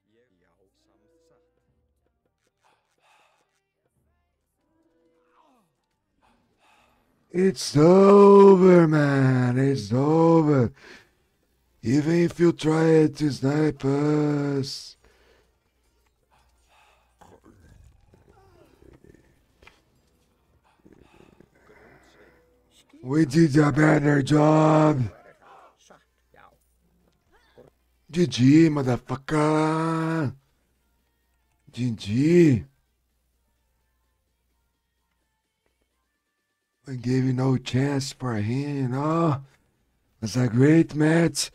Ég já samþsatt. It's over, man. It's over. Even if you try to snipe us. We did a better job. Satt, já. GG, motherfucker. GG. I gave you no chance for him, you know. It's a great match.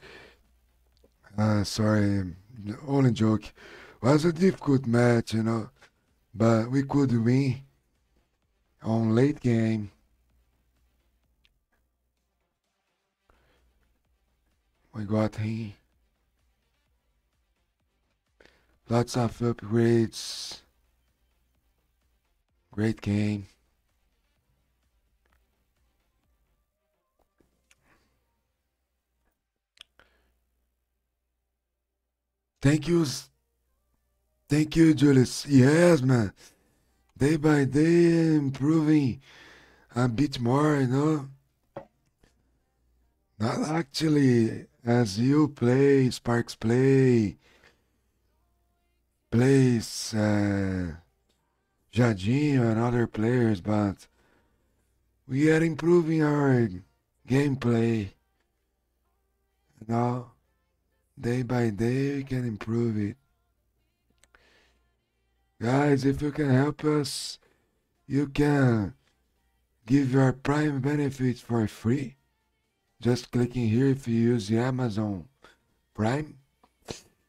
Sorry, only joke. Was a difficult match, you know, but we could win on late game. We got him. Lots of upgrades. Great game. Thank you. Thank you, Julius. Yes, man. Day by day, improving a bit more, you know. Not actually as you play, Sparks plays Jadinho and other players, but we are improving our gameplay. You know, day by day we can improve it. Guys, if you can help us, you can give your Prime benefits for free. Just clicking here if you use the Amazon Prime.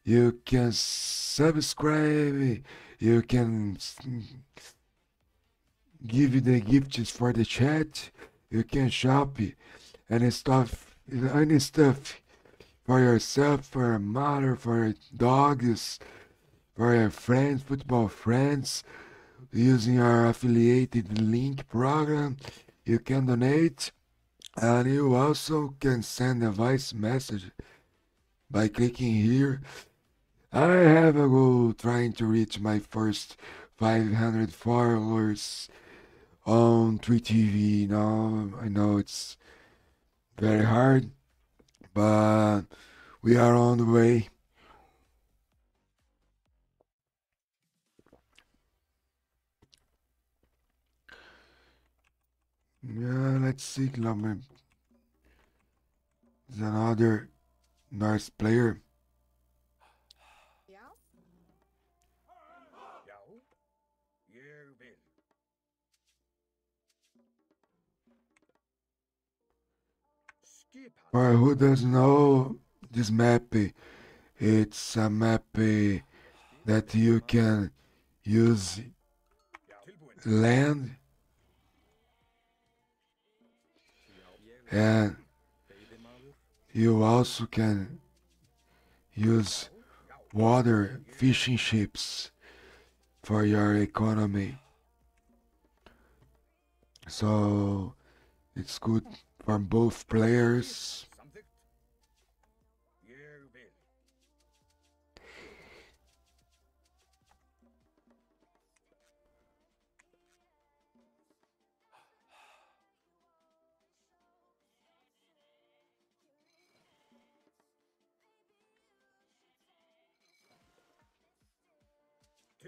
You can subscribe, you can give the gifts for the chat, you can shop any stuff for yourself, for your mother, for your dogs, for your friends, football friends, using our affiliated link program. You can donate, and you also can send a voice message by clicking here. I have a goal trying to reach my first 500 followers on Twitch TV. Now I know it's very hard, but we are on the way. Yeah, let's see. Glamour is another nice player. Já, Já, ég vil. Skipan. For who doesn't know this map, it's a map that you can use Tilbúin. land and Veiðimaður. you also can use water fishing ships for your economy. So it's good for both players. Samþykkt. Ég vil.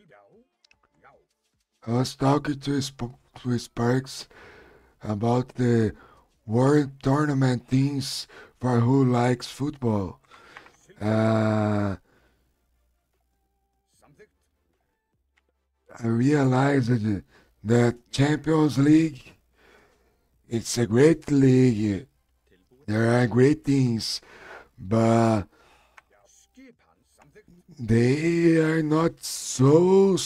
Já, já. I was talking to Sparks about the World Tournament teams for who likes football. Samþykkt. I realized that Champions League, it's a great league. There are great teams, but Skipan. Samþykkt. they are not so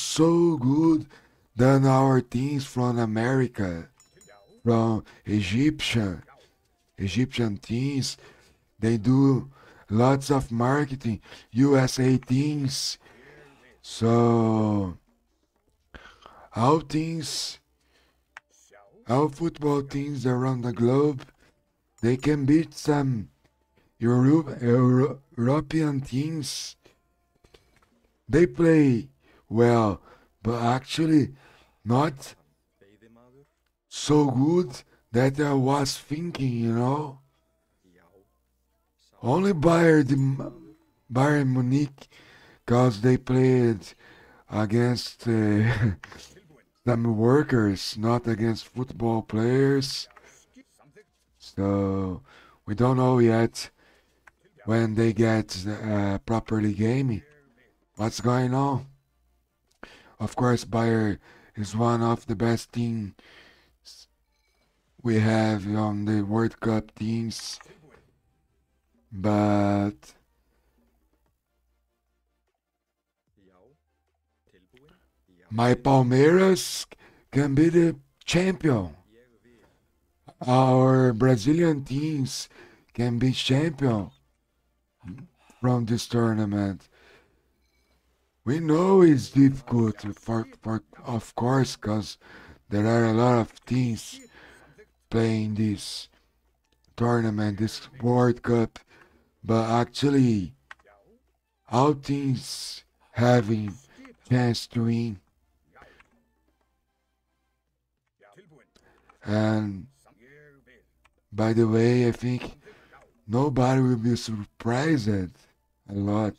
good than our teams from America, Já, from Egyptian teams. They do lots of marketing, USA teams. So our teams, sjá. our football teams around the globe, they can beat some European teams. They play well, but actually not Veiðimaður. so good that I was thinking, you know. Já. Only Bayern Munich, because they played against some workers, not against football players. Samþykkt. So we don't know yet when they get properly gaming what's going on. Of course, Bayern is one of the best teams we have on the World Cup teams, but Já. Tilbúin. Já. my Palmeiras can be the champion. Ég vil. Our Brazilian teams can be champion. from this tournament. We know it's difficult for of course, cause there are a lot of teams playing this tournament, this World Cup, but actually all teams having chance to win. And by the way, I think nobody will be surprised a lot,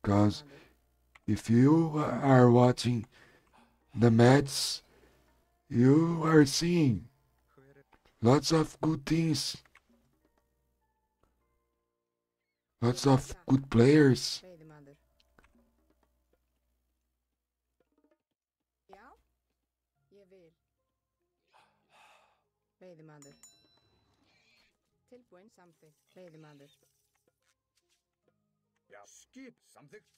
cause if you are watching the match, you are seeing lots of good teams, lots of good players. Veiðimaður. Já, ég vil. Veiðimaður. Tilbúin samþykkt. Veiðimaður. Já, skip samþykkt.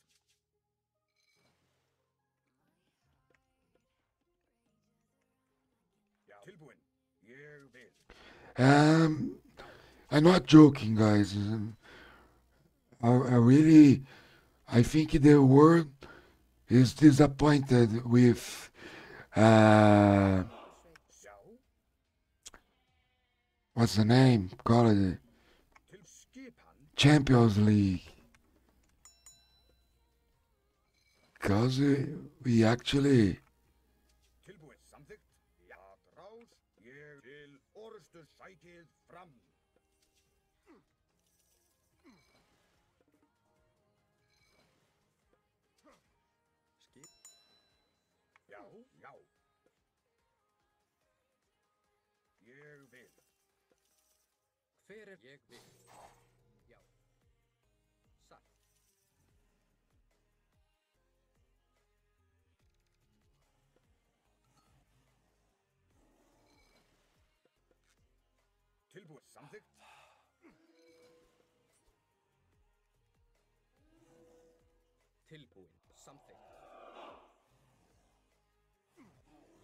Já, tilbúin. Ég vil. I'm not joking, guys. I really, I think the world is disappointed with Já, what's the name? Call it til skipan. Champions League. Cause we actually Tilbúin samþykkt. Já, drás. Ég til orustu sækið fram. Skip. Já, já. Ég vil. Hver er ég vil? Já. Satt. Tilbúin samþykkt. Tilbúin. Samþykkt.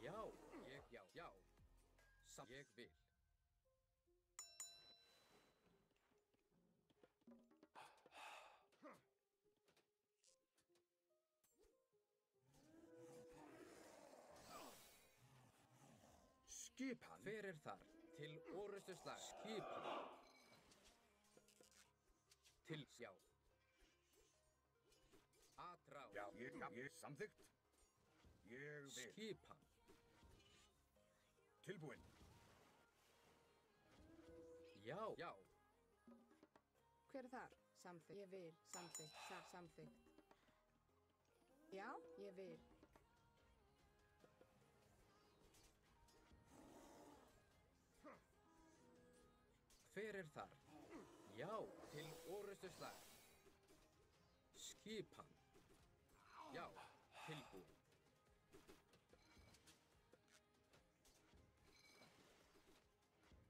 Já, já. Ég vil. Skipan. Hver er þar? Til orustu slag. Skipan. Til sjá. Atrás. Já, ég samþykkt. Ég vil. Skipan. Tilbúin. Já, já. Hver er þar? Samþykkt. Ég vil. Samþykkt. Samþykkt. Já, ég vil. Hver er þar? Já, til orustu slag. Skipan. Já, tilbúin.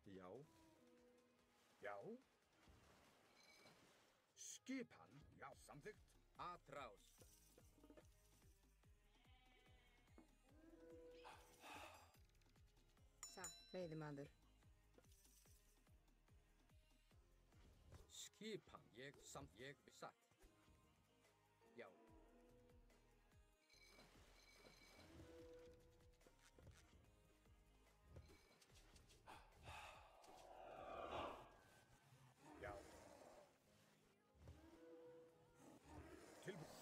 Já. Já. Skipan. Já, samþykkt. Atrás. Satt. Veiðimaður. Skipan. Ég satt. Já. Já. Tilbúin.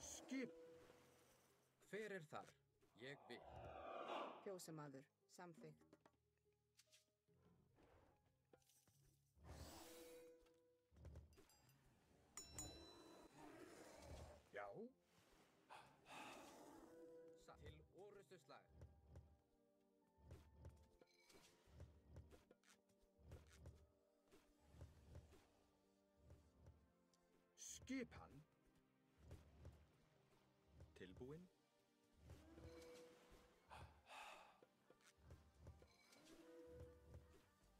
Skip. Hver er þar? Ég vil. Fjósamaður. Samþykkt. Já. Satt. Til orustu slag. Skipan. Tilbúin.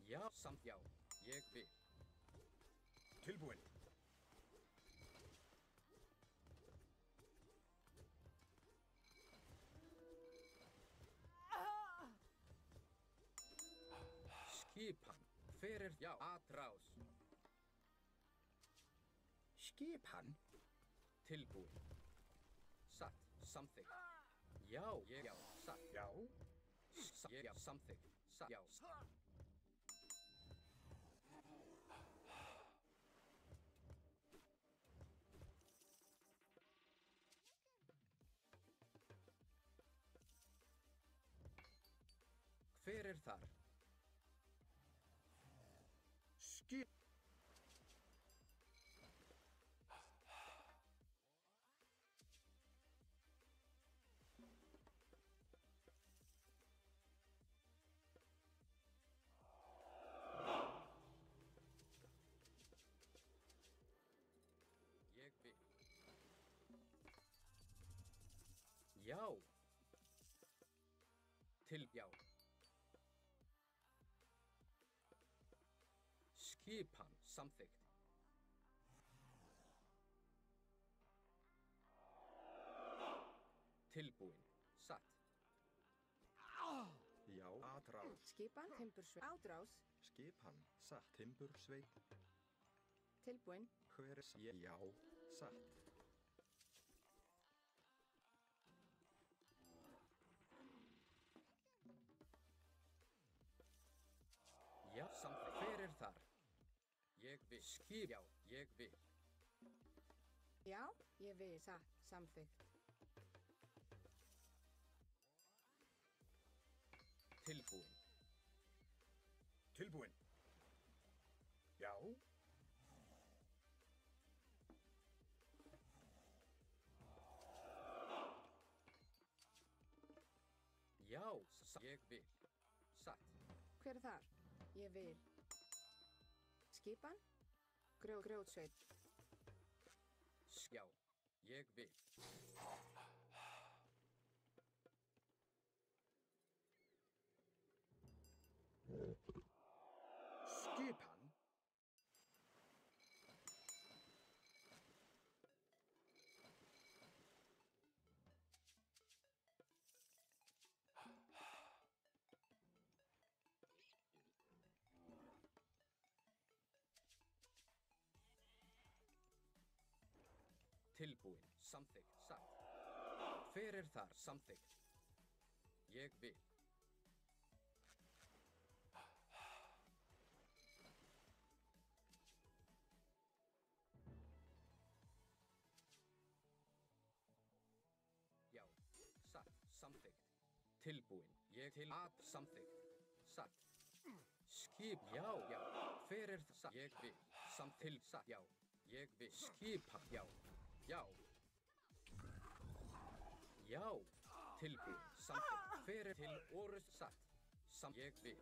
Já, já. Ég vil. Tilbúin. Skipan. Hver er já? Atrás. Skipan. Tilbúin. Satt. Samþykkt. Já, ég já. Satt. Já. Ég já. Samþykkt. Satt. Já. Hver er þar? Skip. Ég vil. Já. Til já. Skipan samþykkt. Tilbúin. Satt. Já, atrás. Skipan, timbursveit. Ádrás. Skipan, satt. Timbursveit. Tilbúin. Hver er ég? Já, satt. Já, samþykkt. Hver er þar? Ég vil. Skip. Já, ég vil. Já, ég vil. Satt. Samþykkt. Tilbúin. Tilbúin. Já. Já, ég vil. Satt. Hver er þar? Ég vil. Skipan. Grjótsveit. Já, ég vil. Skipan. Tilbúin. Samþykkt. Satt. Hver er þar? Samþykkt. Ég vil. Já. Satt. Samþykkt. Tilbúin. Ég til að samþykkt. Satt. Skip. Já, já. Hver er það? Satt. Ég vil. Samt til. Satt. Já. Ég vil. Skipa. Já. Já. Já. Tilbúin. Samþykkt. Hver er til orðs satt? Ég vil.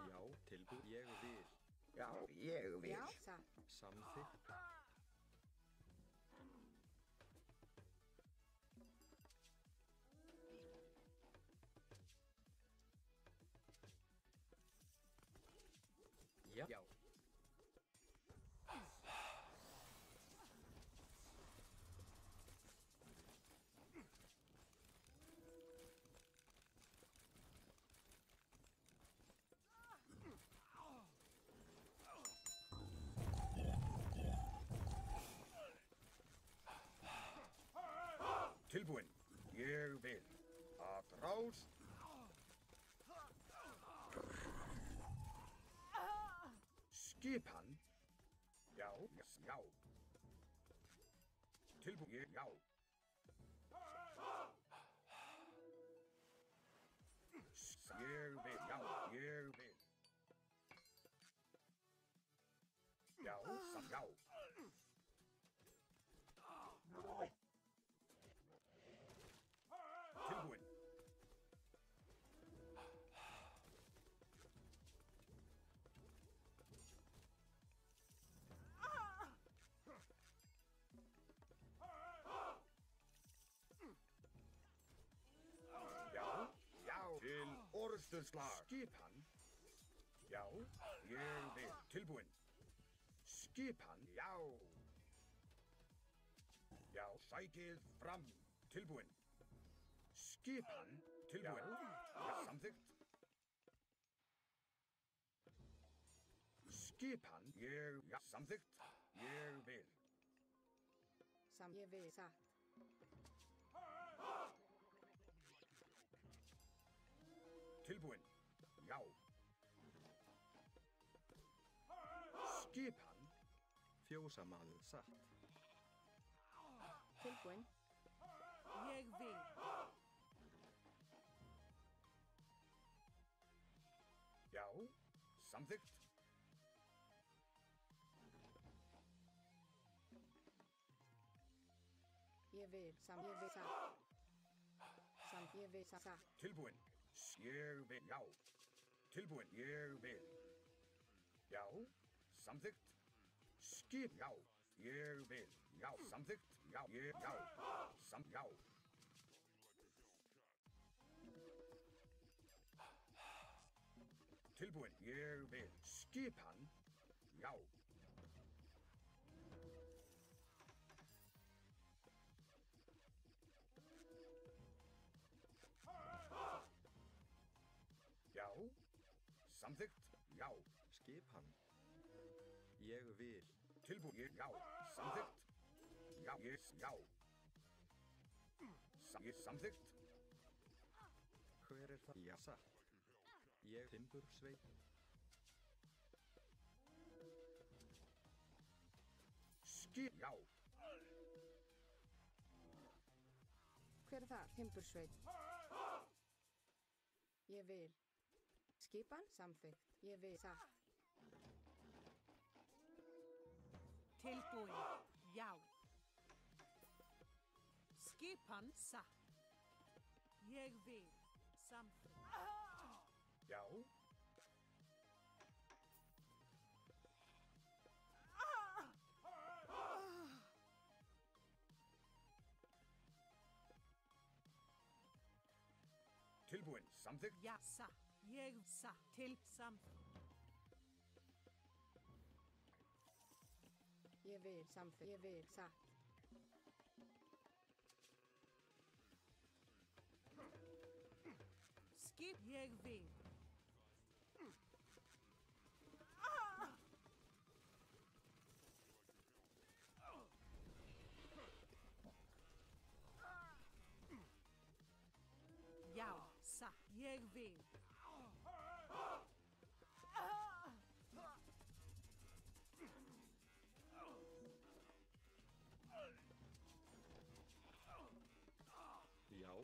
Já, tilbúin. Ég vil. Já, ég vil. Já, satt. Samþykkt. Já. Já. Tilbúin. Ég vil. Atrás. Skipan. Já. Já. Tilbúin. Já. Ég vil. Já. Ég vil. Já. Já. Tilbúin. Já, já, til orðstöðslag. Skipan. Já, ég vil. Tilbúin. Skipan. Já. Já, sækið fram. Tilbúin. Skipan. Tilbúin. Samþykkt. Skipan. Samþykkt. Ég vil. Ég vil. Satt. Tilbúin. Já. Skipan. Fjósamaður satt. Tilbúin. Ég vil. Já. Samþykkt. Ég vil. Ég vil. Satt. Ég vil. Satt. Tilbúin. Ég vil. Já. Tilbúin. Ég vil. Já. Samþykkt. Skip. Já. Ég vil. Já. Samþykkt. Já. Já. Já. Tilbúin. Ég vil. Skipan. Já. Já. Samþykkt. Já. Skipan. Ég vil. Tilbúin. Já. Samþykkt. Já. Já. Samþykkt. Hver er það? Já, satt. Ég Timbursveit. Skip. Já. Hver er það? Timbursveit. Ég vil. Skipan. Samþykkt. Ég vil. Satt. Tilbúin. Já. Skipan satt. Ég vil. Samþykkt. Já. Tilbúin. Samþykkt. Ja, satt. Ég satt. Til samþykkt. Ég vil. Samþykkt. Ég vil. Satt. Skip. Ég vil. Já, satt. Ég vil. Já.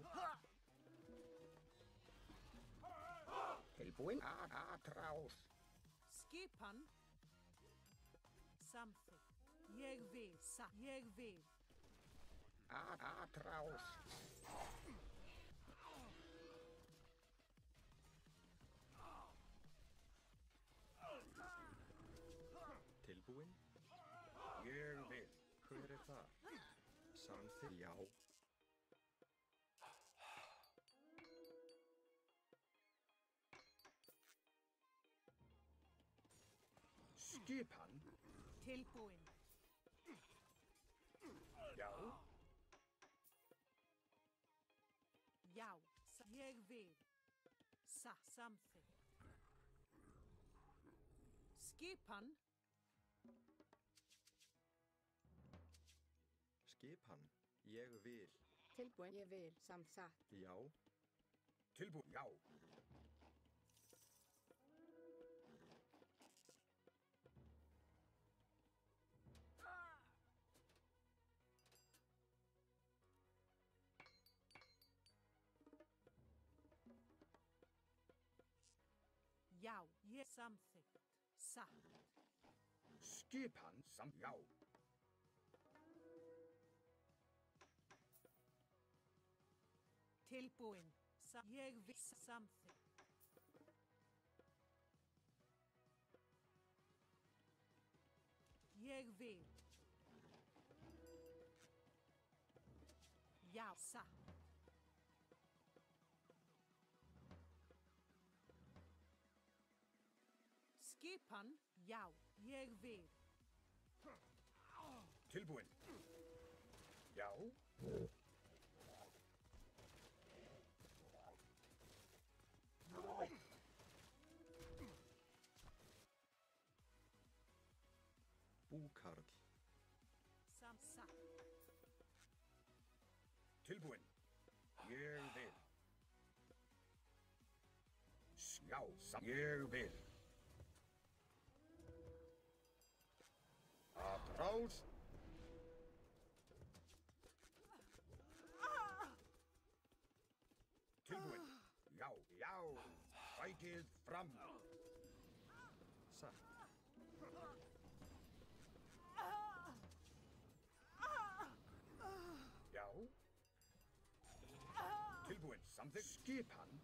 Tilbúin. Atrás. Skipan. Samþykkt. Ég vil. Satt. Ég vil. Atrás. Tilbúin. Ég vil. Hver er það? Samþykkt. Já. Skipan. Tilbúin. Já. Já. Ég vil. Satt. Samþykkt. Skipan. Skipan. Ég vil. Tilbúin. Ég vil. Satt. Já. Tilbúin. Já. Já. Ég samþykkt. Satt. Skipan. Já. Tilbúin. Ég vil. Samþykkt. Ég vil. Já, satt. Skipan. Já, ég vil. Tilbúin. Já. Hákarl. Satt. Tilbúin. Ég vil. Já, ég vil. Atrás. Tilbúin. Já, já. Sækið fram. Satt. Já. Tilbúin. Samþykkt. Skipan.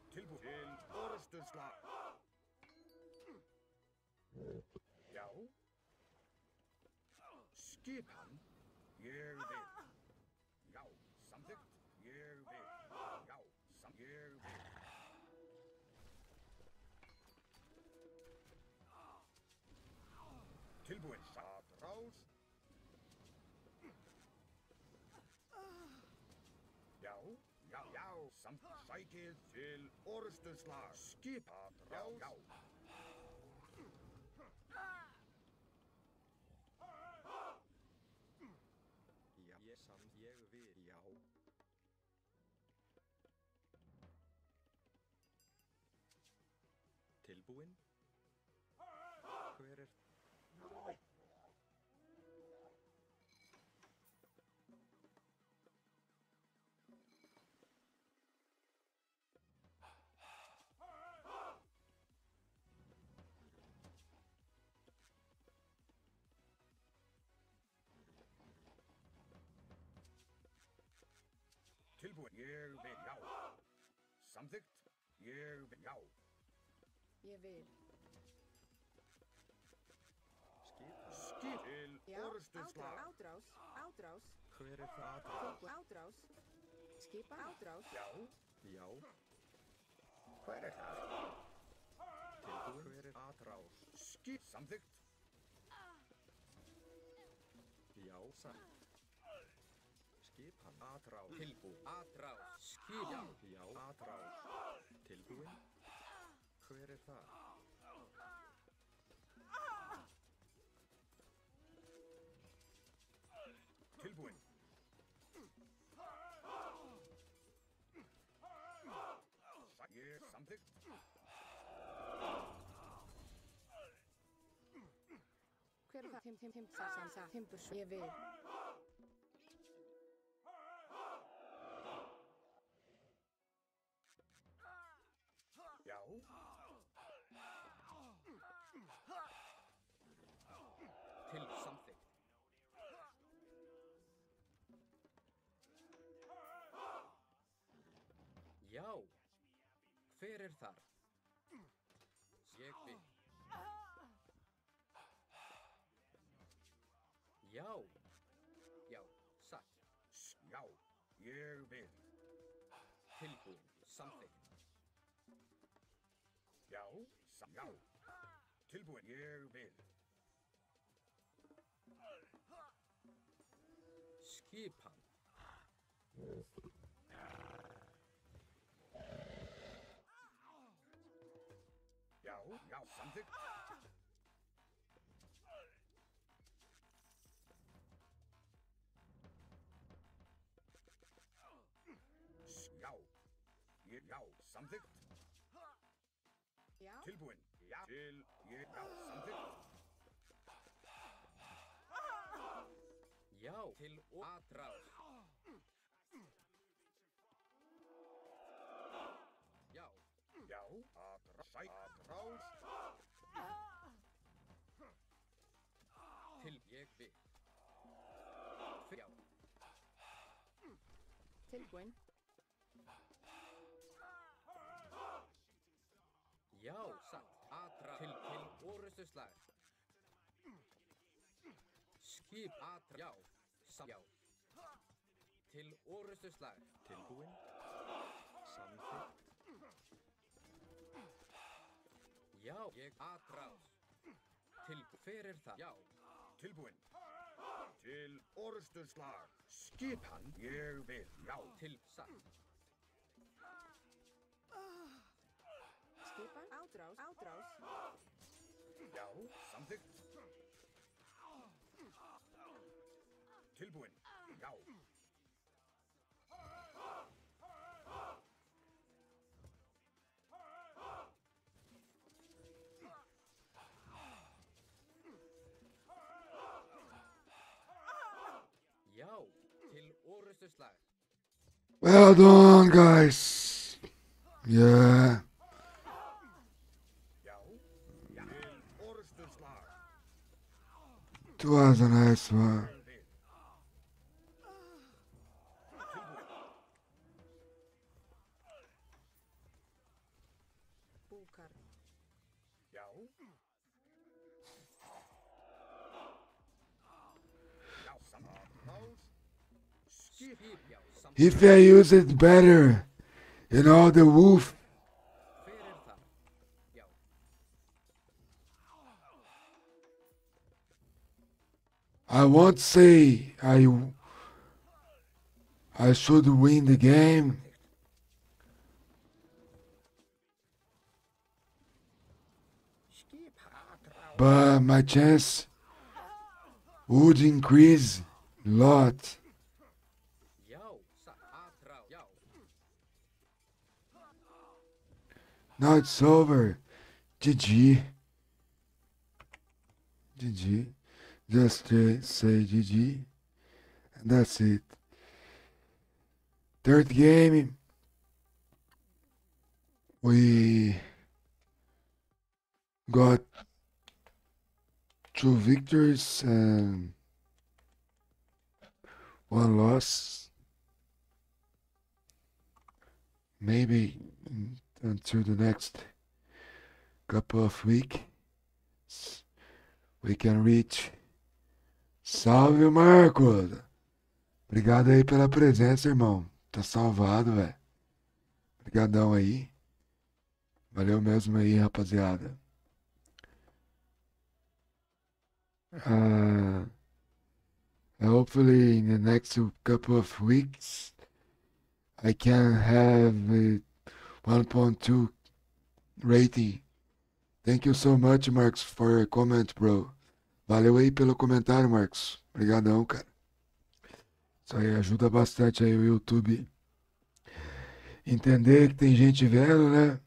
Tilbúin. Til orrustuslag. Já. Skipan. Ég vil. Já. Samþykkt. Ég vil. Já. Ég vil. Tilbúin. Atrás. Já, já, já, samt sækið til orrustuslag. Skipa, já, já. Já, ég vil. Já. Tilbúin. Hver er... Tilbúin. Ég vil, já. Samþykkt. Ég vil, já. Ég vil. Skip til Já, orrustuslag. ádrás. Hver er það atrás? Ádrás. Skipa, ádrás. Já. Já. Hver er það? Tilbúin. Hver er atrás? Skip, samþykkt. Já, satt. Skipan. Atrás. Tilbúin. Atrás. Skip. Já. Já, atrás. Tilbúin. Hver er það? Tilbúin. Ég samþykkt. Hver er það? Timburs. Ég vil. Já. Til samþykkt. Já. Hver er þar? Ég vil. Já. Já, satt. Já. Ég vil. Tilbúin. Samþykkt. Já. Já. Tilbúin. Ég vil. Skipan. Já. Já. Samþykkt. Já. Já. Samþykkt. Já. Tilbúin. Já. Til. Já. Samþykkt. Já. Til atrás. Já. Já. Atrás. Til ég vil. Já. Tilbúin. Já, satt. Atrás. Til orrustuslag. Skip atrás. Já. Já. Til orrustuslag. Tilbúin. Samþykkt. Já, ég atrás. Til hver er það? Já. Tilbúin. Til orrustuslag. Skipan. Ég vil. Já. Til satt. Skipan. Ádrás. Já, samþykkt. Tilbúin. Já. Já, til orustuslag. Well done, guys. Yeah. Já. Já. Til orustuslag. It was a nice one. Vel við. Tilbúin. Búkar. Já. Já, samþykkt. Skip. Já, If I use it better, you know, the wolf, Hver þar? Já, I won't say I should win the game, Skip hatrá. but my chance would increase a lot. já, atrá. Já, Now it's over. GG. GG. Just say GG. And that's it. Third game. We got 2 victories and 1 loss. Maybe until the next couple of weeks we can reach. Salve, Marcos! Obrigado aí pela presença, irmão. Tá salvado, velho. Obrigadão aí. Valeu mesmo aí, rapaziada. Hopefully in the next couple of weeks I can have a 1.2 rating. Thank you so much, Marcos, for your comment, bro. Valeu aí pelo comentário, Marcos. Obrigadão, cara. Isso aí ajuda bastante aí o YouTube entender que tem gente vendo, né?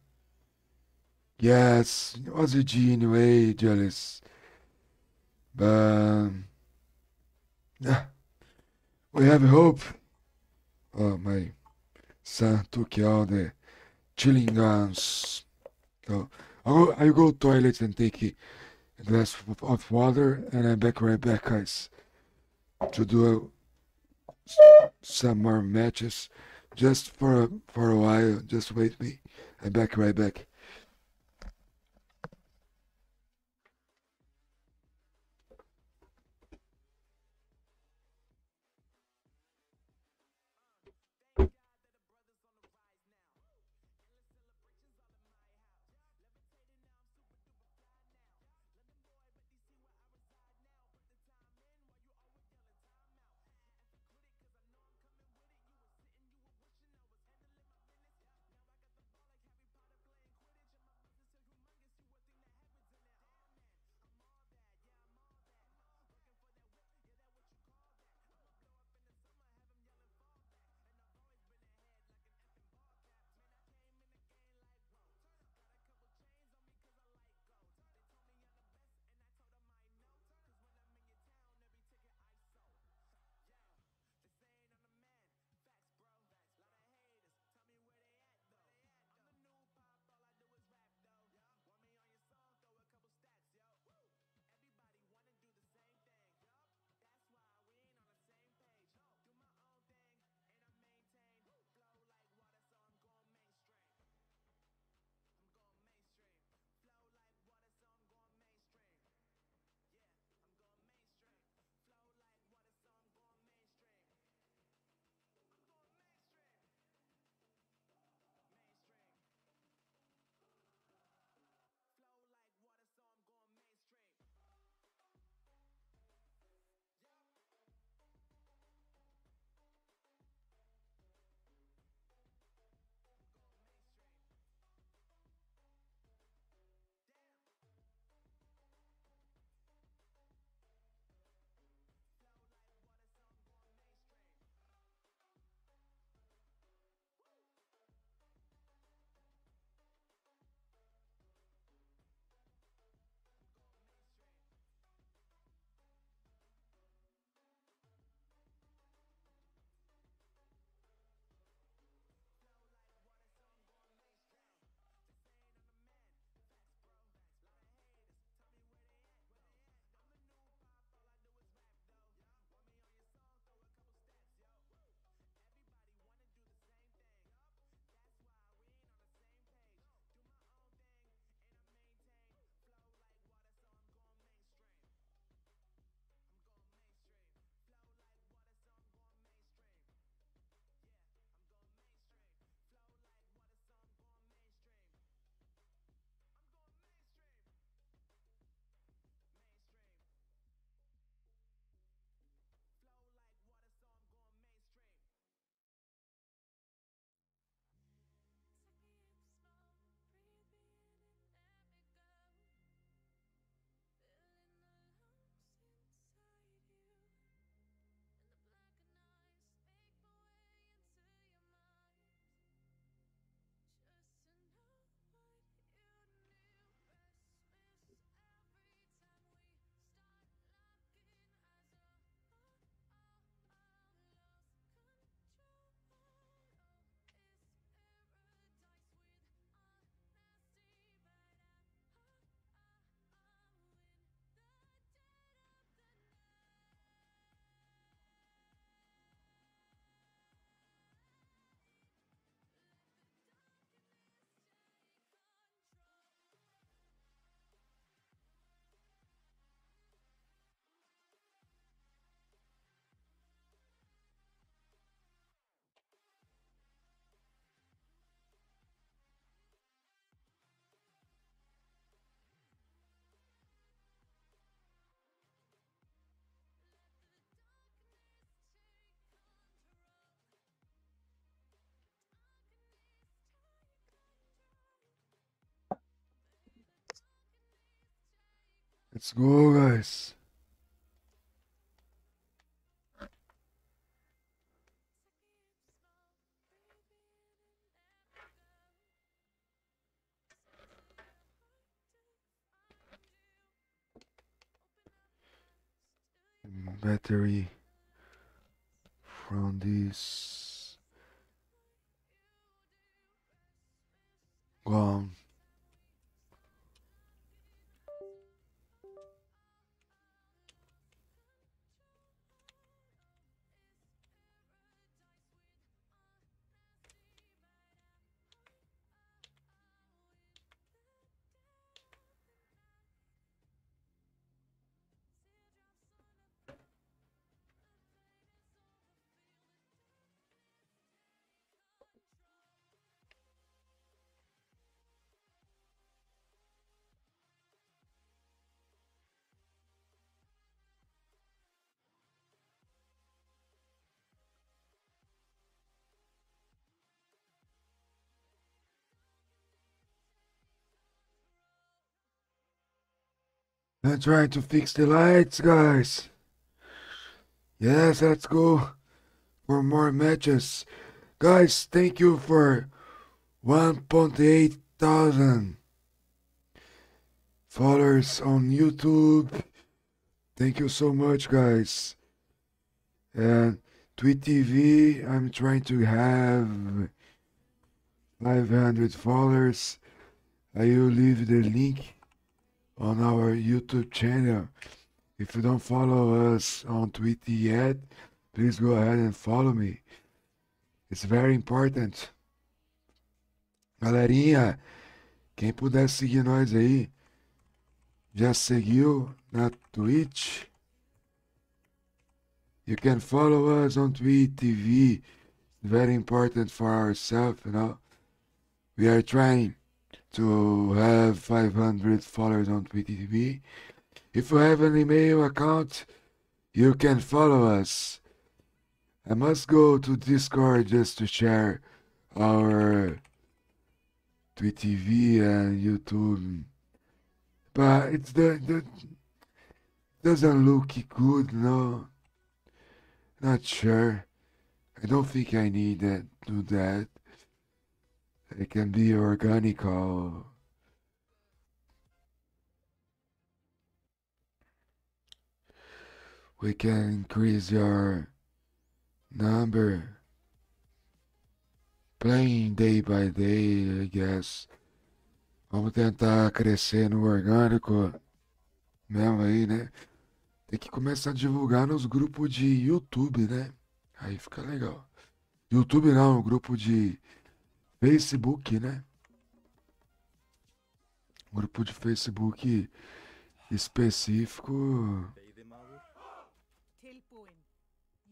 Yes, it was a anyway, jealous. But yeah, we have hope. Oh, my son took all the chilling guns. So I go toilet and take a glass of water, and I'm back right back, guys, to do some more matches. Just for a while. Just wait me. I'm back right back. Let's go, guys. Battery from this gone. I'm trying to fix the lights, guys. Yes, let's go for more matches. Guys, thank you for 1.8 thousand followers on YouTube. Thank you so much, guys. And Tweet TV, I'm trying to have 500 followers. I will leave the link on our YouTube channel. If you don't follow us on Twitter yet, please go ahead and follow me. It's very important. Galerinha, quem puder seguir nós aí, já seguiu na Twitch? You can follow us on Tweet TV. Very important for ourselves, you know. We are trying to have 500 followers on Tweet TV. If you have an email account, you can follow us. I must go to Discord just to share our Tweet TV and YouTube. But it's the doesn't look good, no. Not sure. I don't think I need to do that. It can be organic or we can increase your number playing day by day, I guess. Vamos tentar crescer no orgânico mesmo aí, né? Tem que começar a divulgar nos grupos de YouTube, né? Aí fica legal. YouTube não, no grupo de Facebook, né? Grupo de Facebook específico. Veiðimaður. Tilbúin.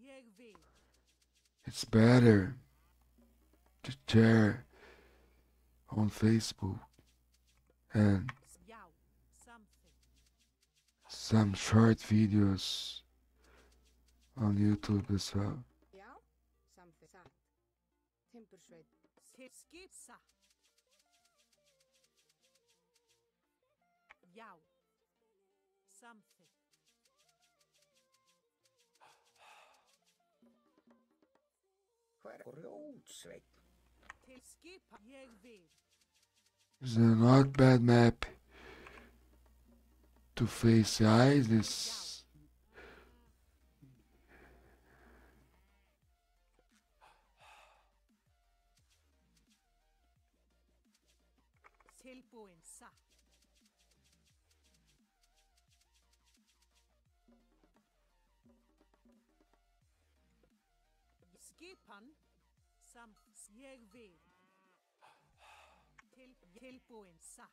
Ég vil. It's better to share on Facebook and Já. Something. some short videos on YouTube as well. Já, samþykkt. Satt. Timbursveit. Til skip satt. Já. Something. Hver grjótsveit. Til skipa. Ég vil. It's a not bad map to face the eyes. It's Tilbúin satt. Skipan. Samt. Ég vil. Tilbúin satt.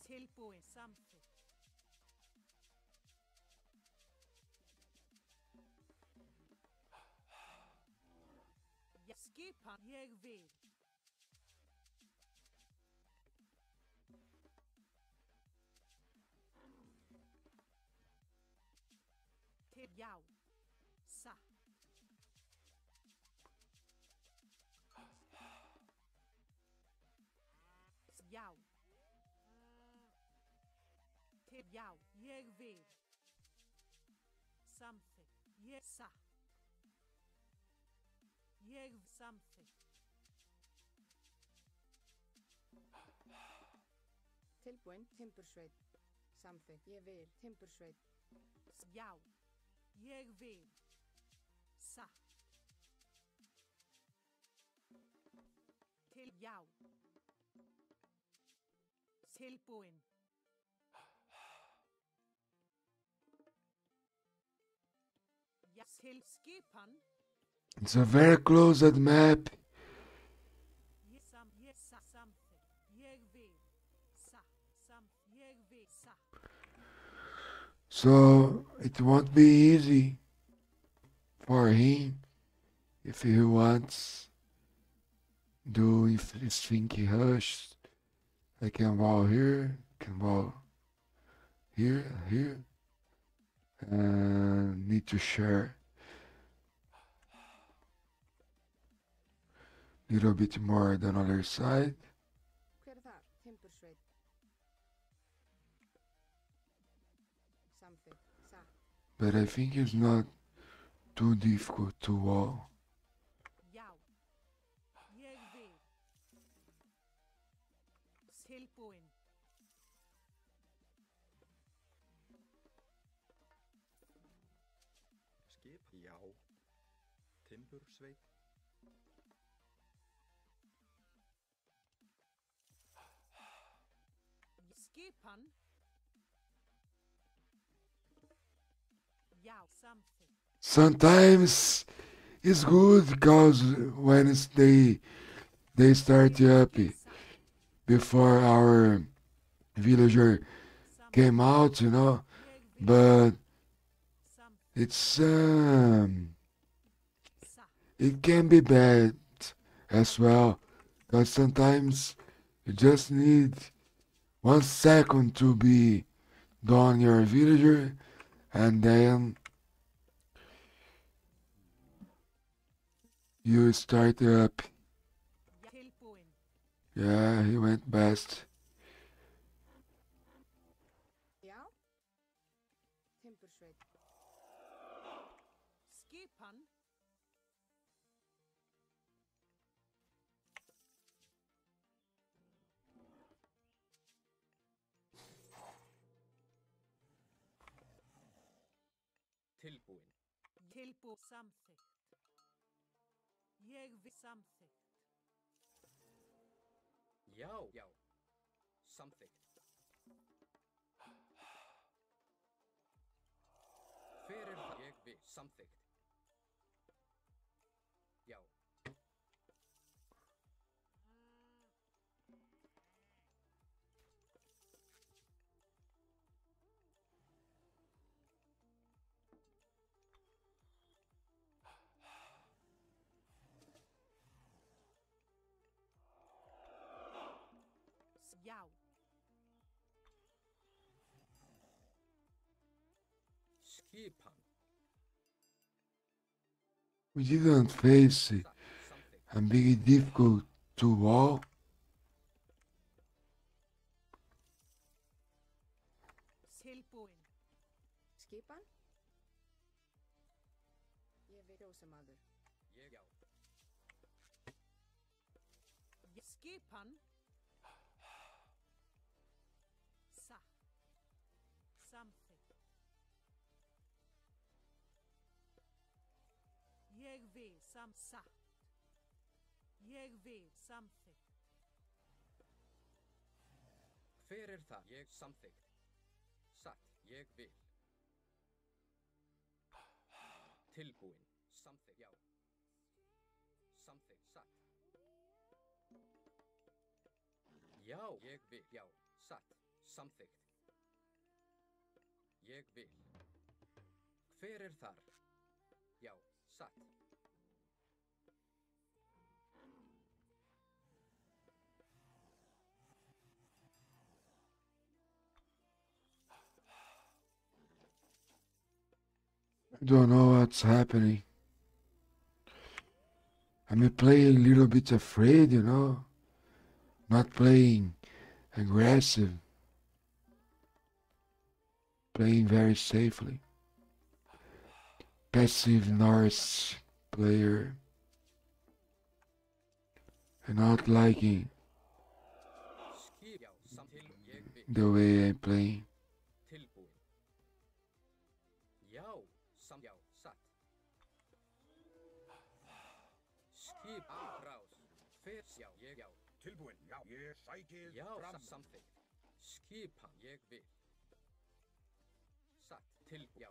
Tilbúin samþykkt. Skipan. Ég vil. Til já. Satt. Já. Já, ég vil. Samþykkt. Ég satt. Ég samþykkt. Tilbúin, timbursveit. Samþykkt, ég vil, timbursveit. Já, ég vil. Satt. Til já. Tilbúin. Já, til skipan. It's a very closed map. Ég samþykkt. Ég vil. Ég vil. So it won't be easy for him if he wants do if this thinking hush. I can wall here, can wall here, and need to share a little bit more than other side. Hver þar? Timbursveit. Samþykkt, satt. But I think it's not too difficult to wall. Já, ég vil. Tilbúin. Skip, já. Timbursveit. Skipan. Já, samþykkt. Sometimes it's good because when they start up before our villager came out, you know, but it's it can be bad as well because sometimes you just need 1 second to be done your villager and then you start up. Tilbúin. Yeah, he went best. Já. Timbursveit. Skipan. Tilbúin. Samþykkt. Ég vil samþykkt. Já, já. Samþykkt. Hver er það? Ég vil. Samþykkt. Já. Já. Skipan. We didn't face it. Samþykkt. And big difficult to wall. Tilbúin. Skipan. Ég vil kjósamaður. Ég já. Skipan. Satt. Samþykkt. Ég vil satt. Ég vil samþykkt. Hver er það? Ég samþykkt. Satt. Ég vil. Tilbúin. Samþykkt. Já. Samþykkt. Satt. Já. Ég vil. Já. Satt. Samþykkt. Ég vil. Hver er þar? Já. Satt. I don't know what's happening. I'm playing a little bit afraid, you know. Not playing aggressive, playing very safely. Passive Norse player, and not liking Skip, já, til, ég vil. the way I'm playing. Tilbúin. Já, já, satt. Skip, afrás. Fyrst, já, ég, já. Tilbúin, já. Ég sækið Já, fram. samþykkt. Skipan, ég vil. Satt, já.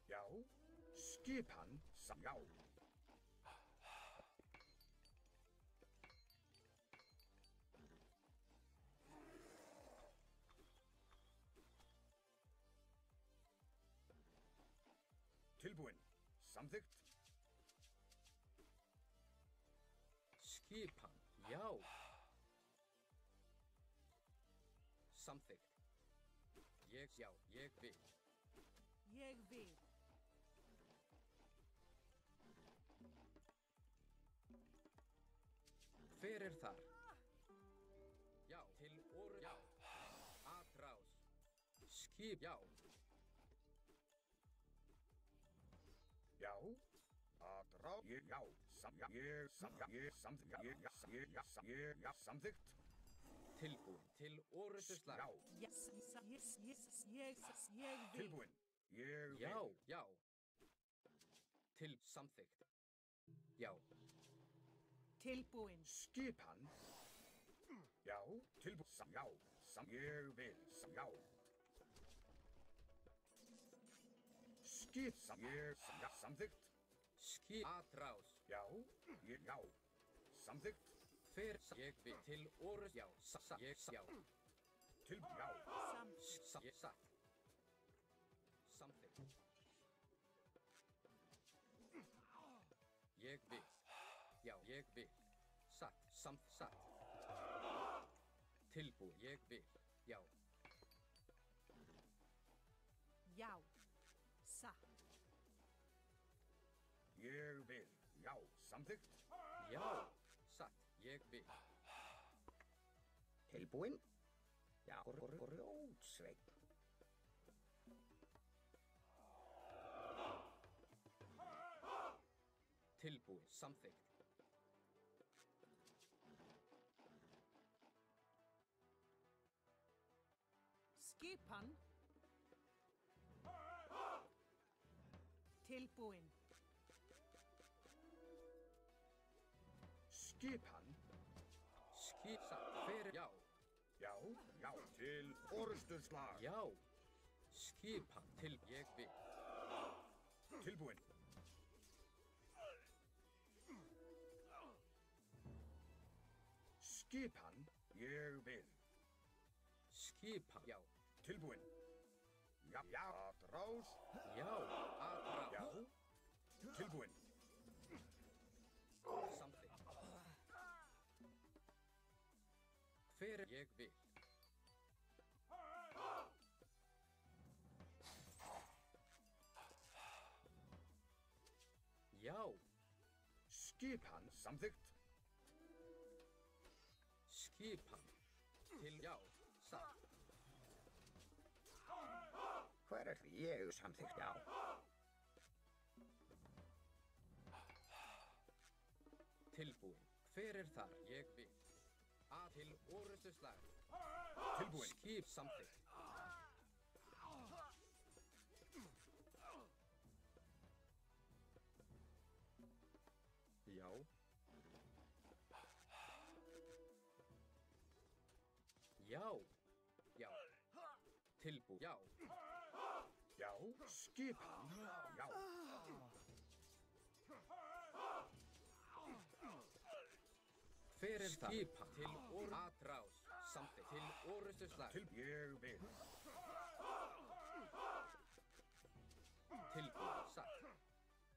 Já. Skipan, já. Tilbúin, samþykkt. Skipan, já. Samþykkt. Já, ég vil. Ég vil. Hver er þar? Já, til orð, já. Atrás. Skip, já. Já. Aðrá. Ég, já. Já, ég, samþykkt. Já, samþykkt. Tilbúin til orrustuslag. Já. Yes, ég vil. Tilbúin. Ég vil. Já, já. Til samþykkt. Já. Tilbúin. Skipan. Já. Tilbúin. Já. Ég vil. Já. Skip. Ég, já, samþykkt. Skip. Atrás. Já. Ég, já. Samþykkt. Hver ég vil til orrust. Já, ég, já. Til, já. Ég satt. Samþykkt. Ég vil. Já, ég vil. Satt, satt. Tilbúin, ég vil. Já. Já. Satt. Ég vil. Já. Samþykkt. Já. Satt, ég vil. Tilbúin? Já, grjótsveinn. Tilbúin, samþykkt. Skipan. Tilbúin. Skipan. Skip satt, hver, já. Já, já. Til orrustuslag. Já. Skipan til ég vil. Tilbúin. Skipan. Ég vil. Skipan, já. Tilbúin. Já, já. Atrás. Já, atrás. Já. Tilbúin. Samþykkt. Hver ég vil. Já. Skipan. Samþykkt. Skipan til, já, satt. Hver er því? Ég samþykkt, já. Tilbúin. Hver er þar? Ég vil. Að til orrustuslag. Tilbúin. Skip samþykkt. Já. Já. Já. Tilbúin. Já. Já. Skipan. Já. Hver er það? Skipan til atrás. Samþykkt. Til orrustuslag. Til, ég vil. Tilbúin. Satt.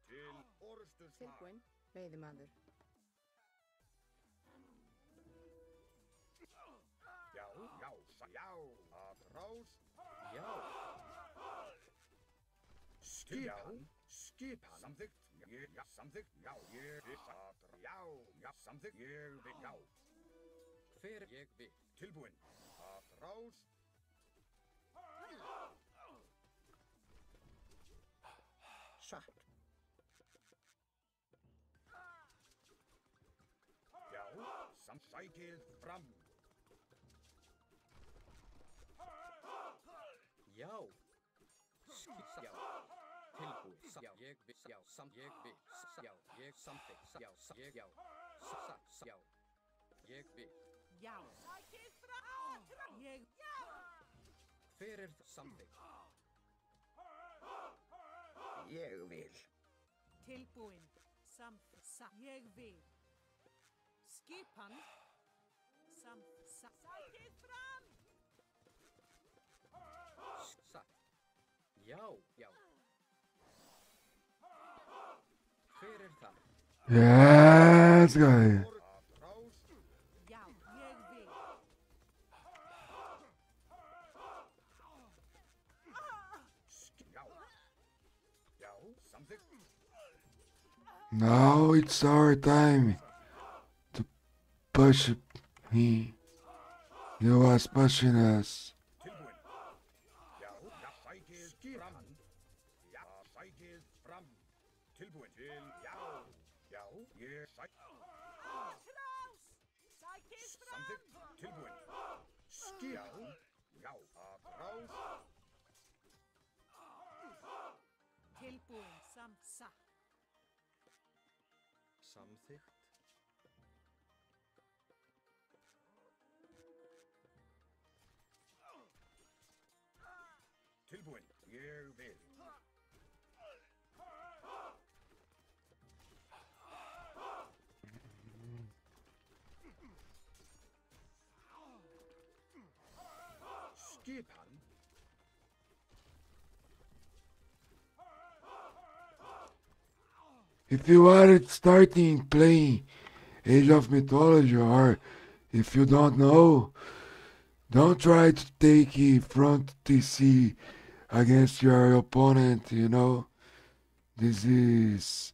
Til orrustuslag. Tilbúin, veiðimaður. Já, já, já. Atrás. Já. Skipan. Skipan. Samþykkt. Ég, já, samþykkt. Já, ég vil. Já, já, samþykkt. Ég vil. Já. Hver ég vil. Tilbúin. Atrás. Satt. Já, sækið fram. Já. Já. Tilbúin. Já, ég vil. Já, ég vil. Já, ég samþykkt. Já, ég já. Já. Ég vil. Já. Sækið frá. Ég, já. Hver er samþykkt? Ég vil. Tilbúin. Ég vil. Skipan. Sækið fram. Satt. Já, já. Hver er það? Yes, guy. Atrás. Já, ég vil. Já. Já, samþykkt. Now it's our time to push him. He was pushing us. Tilbúin. Já, sækið fram. Já, sækið fram. Tilbúin. Já. Já, ég Atrás. Sækið fram. samþykkt. Tilbúin. Já. Já, atrás. Tilbúin. Samþykkt. Tilbúin. Ég vil. Skipan. If you are starting playing Age of Mythology, or if you don't know, don't try to take front TC against your opponent, you know. This is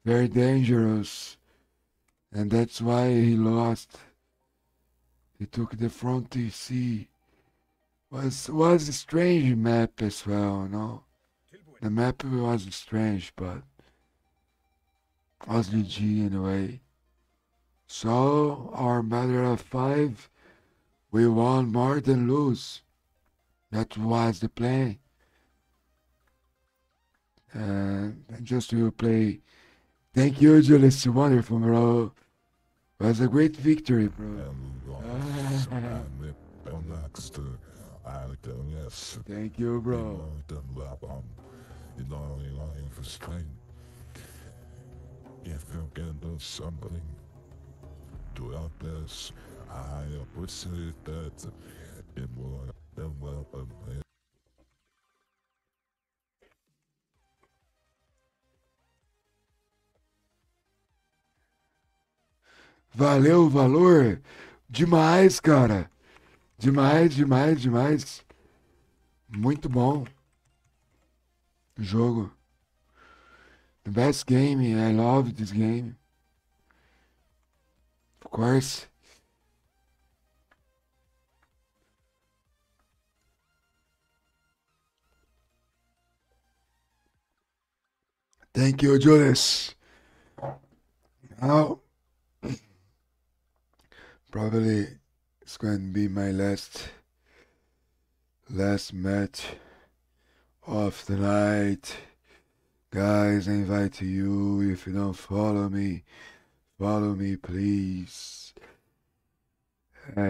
very dangerous, and that's why he lost. He took the front TC. Was a strange map as well, no? Tilbúin. The map was strange, but was GG anyway. So our battle of 5, we won more than lose. That was the plan. And just to play. Thank you, Julius. Wonderful, bro. It was a great victory, bro. Next, yes. Thank you, bro. For strength. If you can do something to help us, I appreciate that. It will Valeu o valor. Demais, cara. Demais, demais, demais. Muito bom. Jogo. The best game. I love this game. Of course. Thank you, Julius. Now, probably it's going to be my last match of the night. Guys, I invite you, if you don't follow me please. I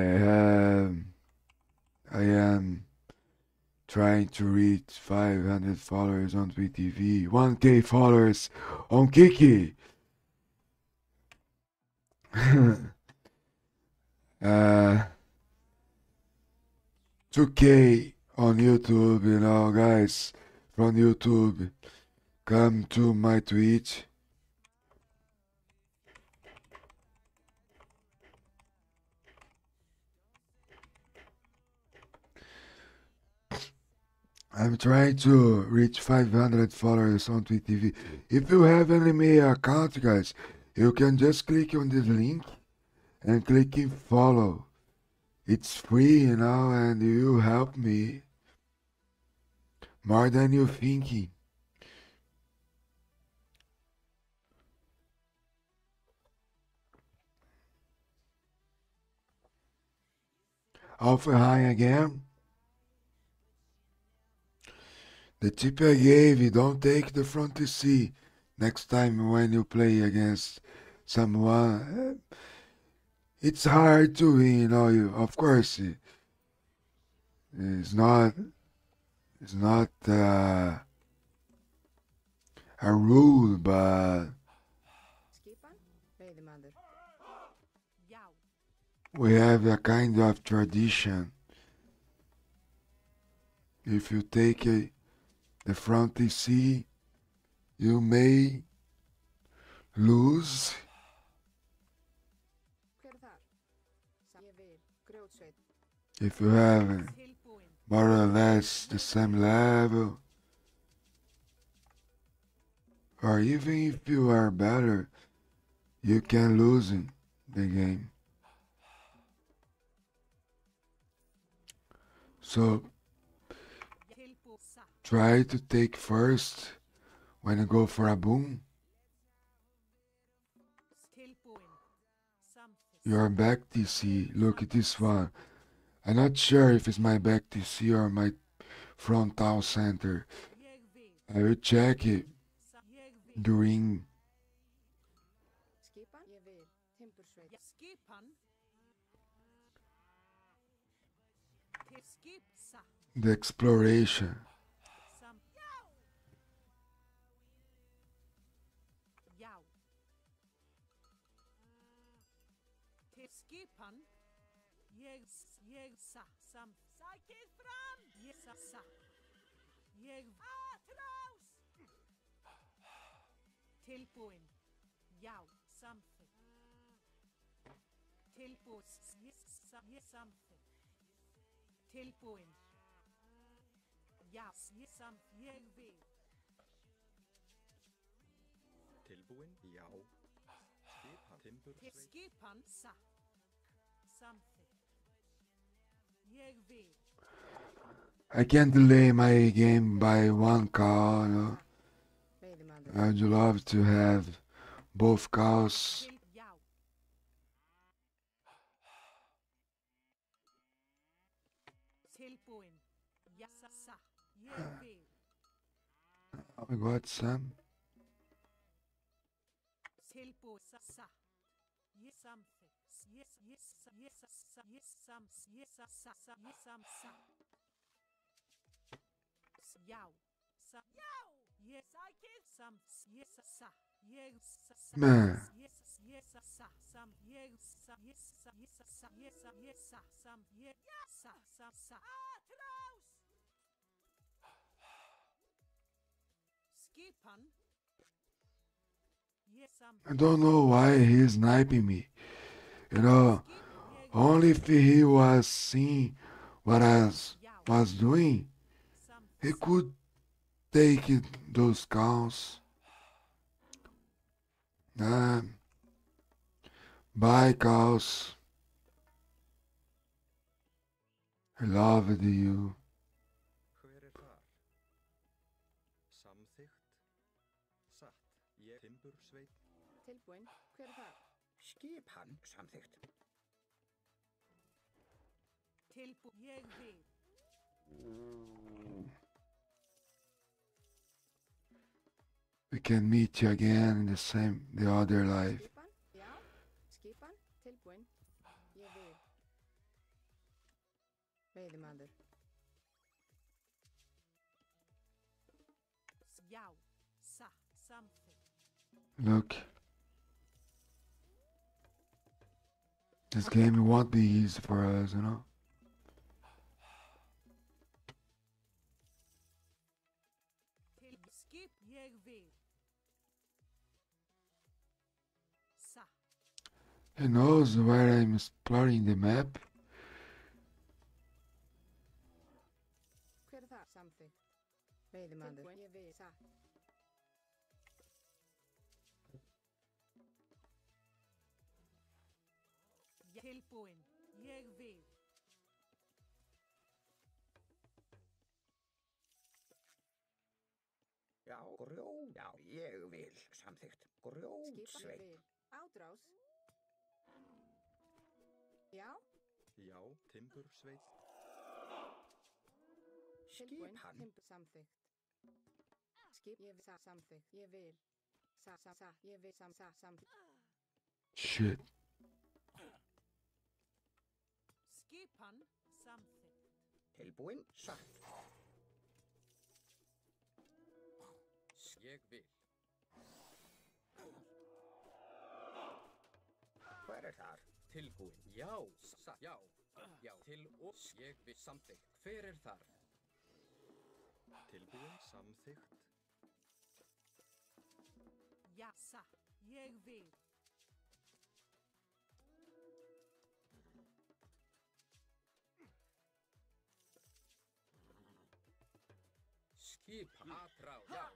am trying to reach 500 followers on VTV, 1K followers on Kiki. 2K on YouTube, you know, guys, from YouTube, come to my Twitch. I'm trying to reach 500 followers on TweetTV. If you have an email account, guys, you can just click on this link and click in follow. It's free, you know, and you help me more than you thinking. Alpha again. The tip I gave you, don't take the front to C next time when you play against someone. It's hard to win, you know. Of course, it's not. It's not a rule, but Skipan? Veiðimaður. Já. we have a kind of tradition. If you take the front EC, you may lose. Hver er þar? Ég vil. Grjótsveit. If you have Tilbúin. more or less the same level, or even if you are better, you can lose in the game. So Tilbúin. Sa. try to take first when you go for a boom. Tilbúin. Samþykkt. Your back TC, look at this one. I'm not sure if it's my back TC or my frontal center. Ég vil. I will check it Ég vil. during Skipan? Ég vil. Timbursveit. Ja, skipan. Til skip. Sa. the exploration. Sam. Já. Já. Til skipan. Ég sa. Sam. Sækið fram. Ég sa. Ég. Atrás. Tilbúin. Já. Samþykkt. Tilbúin. Ég samþykkt. Tilbúin. Já. Ég vil. Tilbúin? Já. Skipan. Til Timbursveit. skipan. Sa. Samþykkt. Ég vil. I can delay my game by one call, you know. Veiðimaður. I'd love to have both calls. Til. Já. Tilbúin. Ja. Sa. Ég vil. I got some. Tilbúin. Sa. Ég samþykkt. Ég sam. Já. Sa. Já. Ég sækir. Sam. Ég sa. Ég sa. Man. Ég sa. Sam. Ég sa. Ég sa. Ég sa. Ég sa. Ég sa. Sam. Ég sa. Atrás. Skipan. Ég sam. I don't know why he's sniping me. You know, only if he was seeing what I was doing, he could take those calls. Bye calls. I loved you. Hver er þar? Samþykkt? Satt. Ég. Timbursveit. Tilbúin. Hver er þar? Skipan. Samþykkt. Tilbúin. Ég vil. We can meet you again in the other life. Skipan? Já. Skipan? Tilbúin. Ég vil. Veiðimaður. Já. Sa. Samþykkt. Look. This game won't be easy for us, you know? Til. Skip. Ég vil. Sa. He knows where I'm exploring the map. Hver er þar? Samþykkt. Veiðimaður. Tilbúin. Ég vil. Satt. Tilbúin. Ég vil. samþykkt. Skipa ég Grjótsveit. vil. Ádrás. Já, Já, timbursveit. tilbúin. Skipan. Samþykkt. Skip ég vil. Samþykkt. Ég vil. Ég vil. Samþykkt. Shit. Skipan samþykkt. Tilbúin. Satt. Ég vil. Hver þar? Tilbúin. Já. Já. Já. Til og ég vil. Samþykkt. Hver þar? Tilbúin, samþykkt. Já, satt. Ég vil. Skipa. Atrá. Já.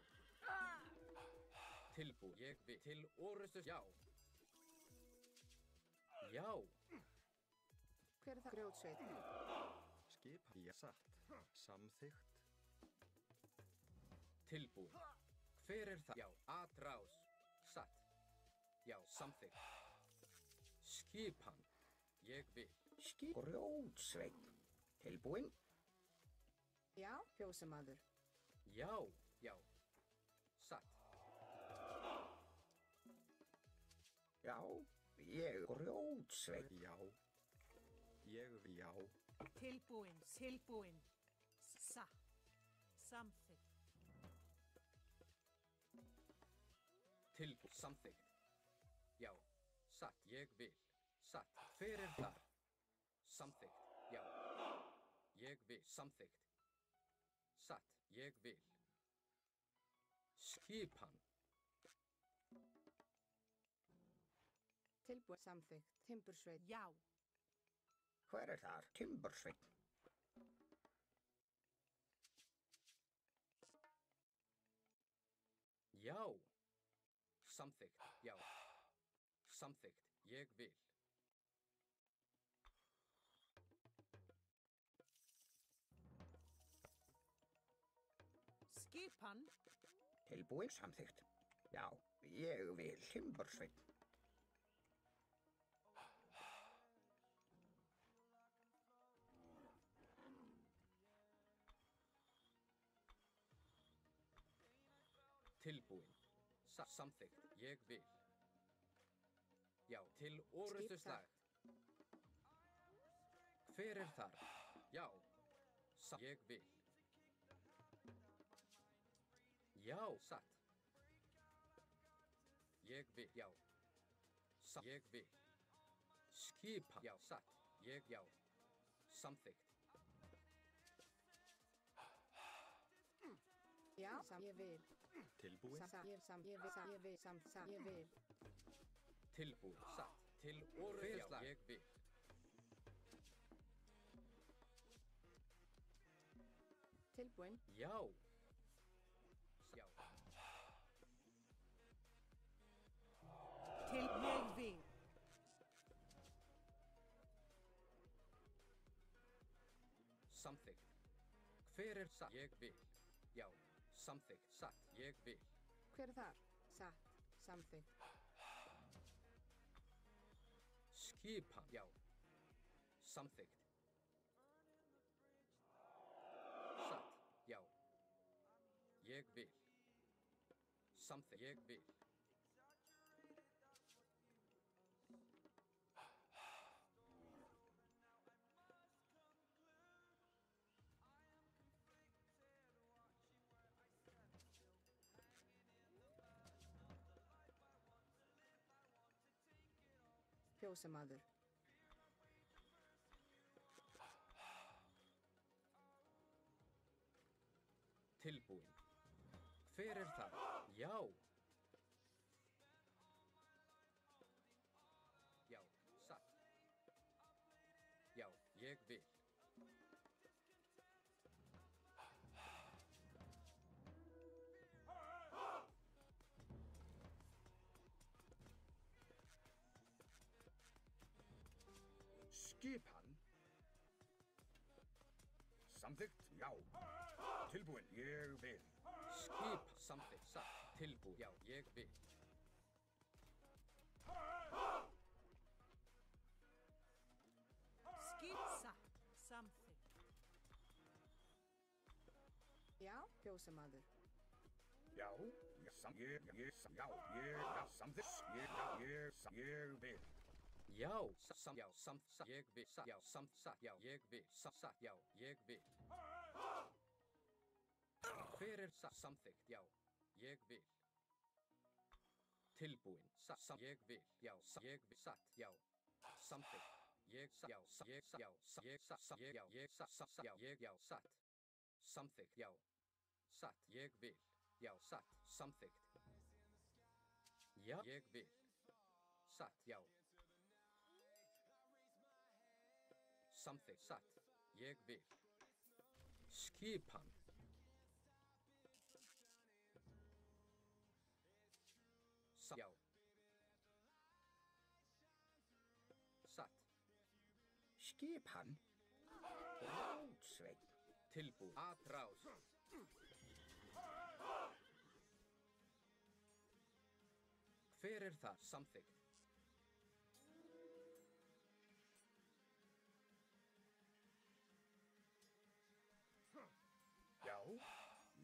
Tilbúin. Ég vil. Til orustu. Já. Já. Hver það? Grjótsveit. Skip, já, satt. Samþykkt. Tilbúin. Hver það? Já. Atrás. Satt. Já. Samþykkt. Skipan. Ég vil. Grjótsveit. Tilbúin. Já, fjósamaður. Já. Já. Satt. Já. Ég grjótsveit. Já. Ég vil, já. Tilbúin. Tilbúin. Satt. Samþykkt. Tilbúin. Samþykkt. Já. Satt. Ég vil. Satt. Hver þar? Samþykkt. Já. Ég vil. Samþykkt. Satt. Ég vil. Skipan. Tilbúin. Samþykkt. Timbursveit. Já. Hver þar? Timbursveit. Já. Samþykkt. Já. Samþykkt. Ég vil. Skipan. Tilbúin. Samþykkt. Já. Ég vil. Timbursveit. Tilbúin. Samþykkt. Ég vil. Já. Til orustu slag. Hver þar? Já. Ég vil. Já. Satt. Ég vil. Já. Ég vil. Skipa. Já. Satt. Já. Samþykkt. Já, ég vil. Tilbúin, Ég vil. Ég vil. Tilbúin. Satt. Til orustu slag. Ég vil. Tilbúin. Já. Já. Til ég vil. Samþykkt. Hver satt? Ég vil. Já. Samþykkt. Satt. Ég vil. Hver þar? Satt. Samþykkt. Skipan. Já. Samþykkt. Satt. Já. Ég vil. Samþykkt. Ég vil. Fjósamaður. Tilbúin. Hver það? Já. Já. Satt. Já. Ég vil. Skipan. Samþykkt, já. Tilbúin, ég vil. Skip. Samþykkt. Satt. Tilbúin. Já. Ég vil. Kjósamaður. Já, ég samþykkt, ég vil. Já, já, ég vil, já, já, ég vil, já, ég vil. Hver er samþykkt, já, ég vil. Tilbúin, ég vil, já, ég vil, já, samþykkt. Já, satt. Samþykkt, já, satt, ég vil, já, satt, samþykkt. Já, ég vil, satt, já. Samþykkt, satt, ég vil. Skipan. Já. Satt. Skipan. Rótsveinn. Tilbúin. Atrás. Hver er það? Samþykkt.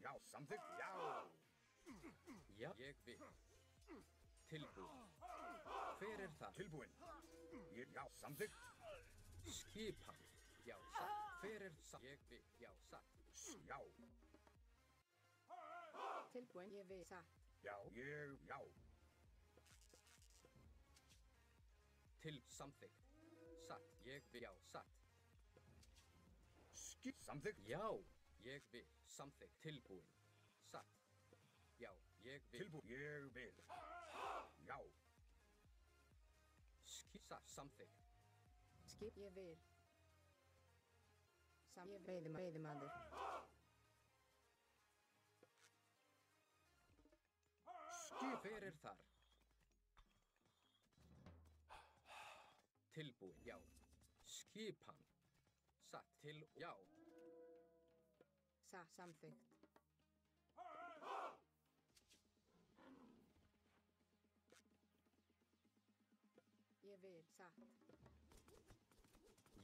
Já, samþykkt, já. Já, ég vil. Tilbúin. Hver er það? Tilbúin. Já, samþykkt. Skipan. Já, satt. Hver er satt? Ég vil. Já, satt. Já. Tilbúin, ég vil, satt. Já. Til samþykkt. Satt. Ég vil. Já, satt. Samþykkt. Já, ég vil. Samþykkt. Tilbúin. Satt. Já, ég vil. Tilbúin. Ég vil. Já. Satt. Samþykkt. Skip, ég vil. Ég veiðimaður. Hver er þar? Tilbúin, já. Skipan. Satt til, já. Samþykkt. Ég vil, satt.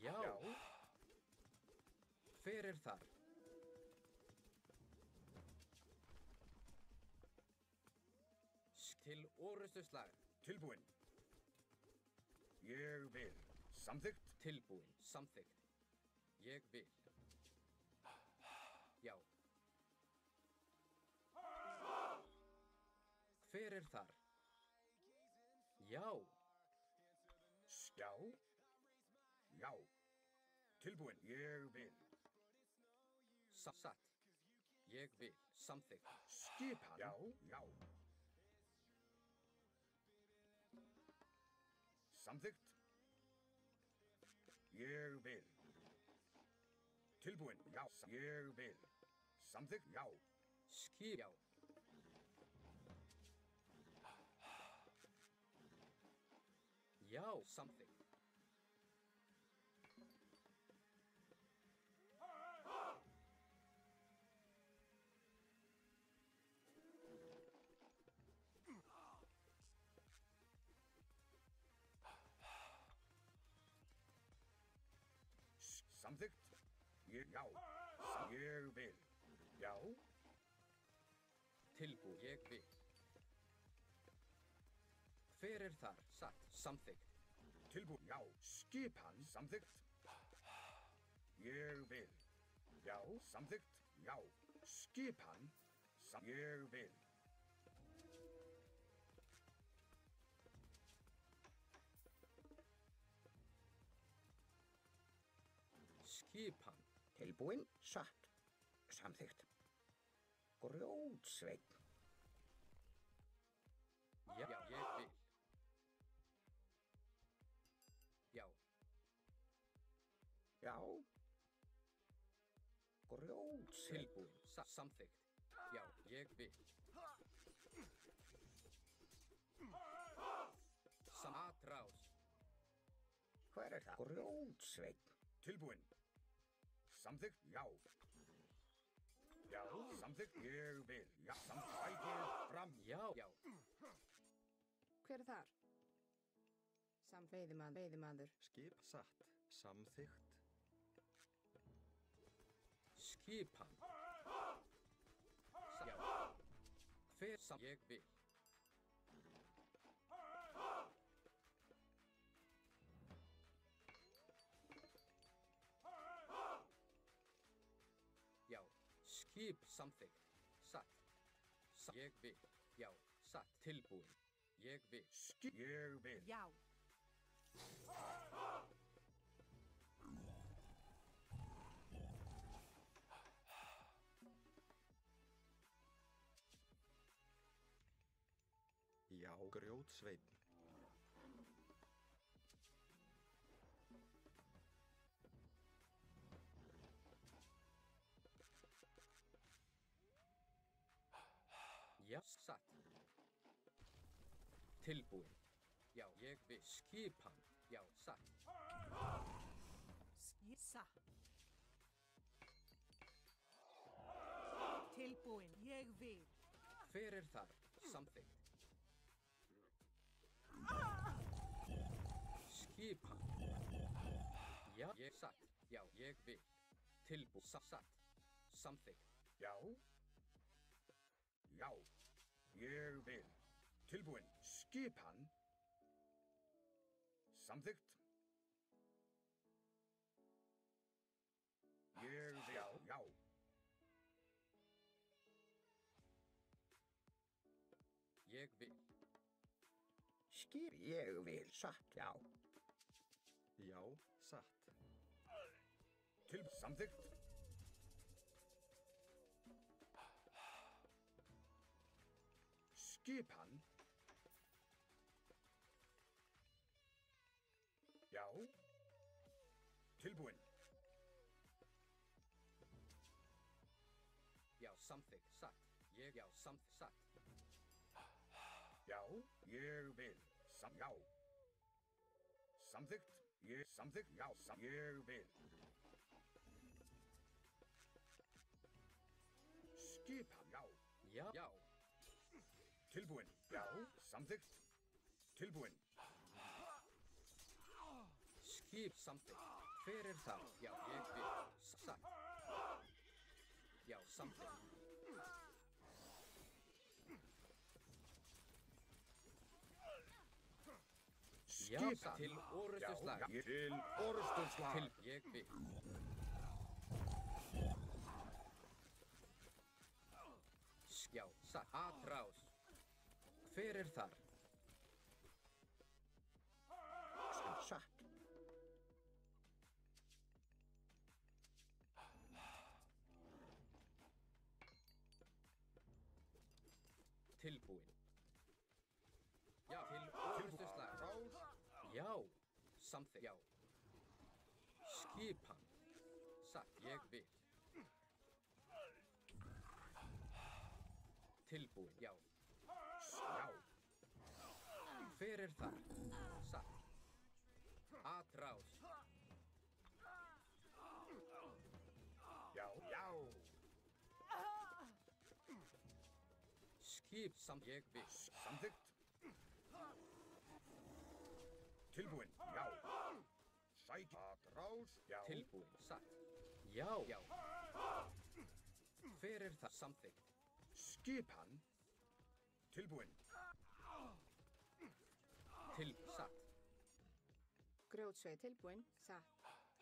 Já. Hver er þar? Til orustuslag. Tilbúin. Ég vil. Samþykkt. Tilbúin. Samþykkt. Ég vil. Já. Hver er þar? Já. Já. Já. Tilbúin. Ég vil. Satt. Ég vil. Samþykkt. Skipan. Já. Samþykkt. Ég vil. Tilbúin. Já. Ég vil. Samþykkt. Já. Já. Já, samþykkt. Samþykkt. Já. Ég vil. Já. Tilbúin. Ég vil. Hver er þar? Satt. Samþykkt. Tilbúin. Já. Skipan. Samþykkt. Ég vil. Já. Samþykkt. Já. Skipan. Ég vil. Skipan. Tilbúin, satt. Samþykkt. Grjótsveinn. Já, ég vil. Já. Já. Grjótsveinn. Tilbúin. Samþykkt. Já, ég vil. Atrás. Hver er það? Grjótsveinn. Tilbúin. Samþykkt. Já. Já. Samþykkt. Ég vil. Já. Samþykkt. Fram. Já. Hver er þar? Veiðimaður. Skip satt. Samþykkt. Skipan. já. Hver sam ég vil. Já, skip samþykkt. Satt. Ég vil. Já, satt. Tilbúin. Ég vil. Ég vil. Já. Já, grjótsveinn. Já, satt. Tilbúin. Já, ég vil. Skipan. Já, satt. Skissa. Tilbúin. Ég vil. Hver er þar? Samþykkt. Skipan. Já, ég satt. Já, ég vil. Tilbúin. Satt. Samþykkt. Já. Já. Ég vil. Tilbúin. Skipan. Samþykkt. Ég vil. Já. Já. Ég vil. Skip, ég vil, satt, já. Já, satt. Til samþykkt. Skipan. Já. Tilbúin. Já, samþykkt. Satt. Ég, já, samþykkt. Satt. Já, ég vil. Já. Samþykkt. Ég samþykkt. Já, ég vil. Skipan. Já. Já. Já. Tilbúin. Já. Samþykkt. Tilbúin. Skip samþykkt. Hver er það? Já, ég vil. Satt. Já, samþykkt. Já, satt. Til orustuslag. Já, til orustuslag. Til ég vil. Já, satt. Atrás. Hver er þar? Satt. Tilbúin. Já, til orustuslag. Já, samþykkt. Já. Skipan. Satt, ég vil. Tilbúin. Já. Já. Hver er þar? Satt. Atrás. Já. Já. Skip samt ég vil. Samþykkt. Tilbúin. Já. Sæk. Atrás. Já. Tilbúin. Satt. Já. Já. Hver er það? Samþykkt. Skipan. Tilbúin. Til. Satt. Grjótsveið tilbúin. Satt.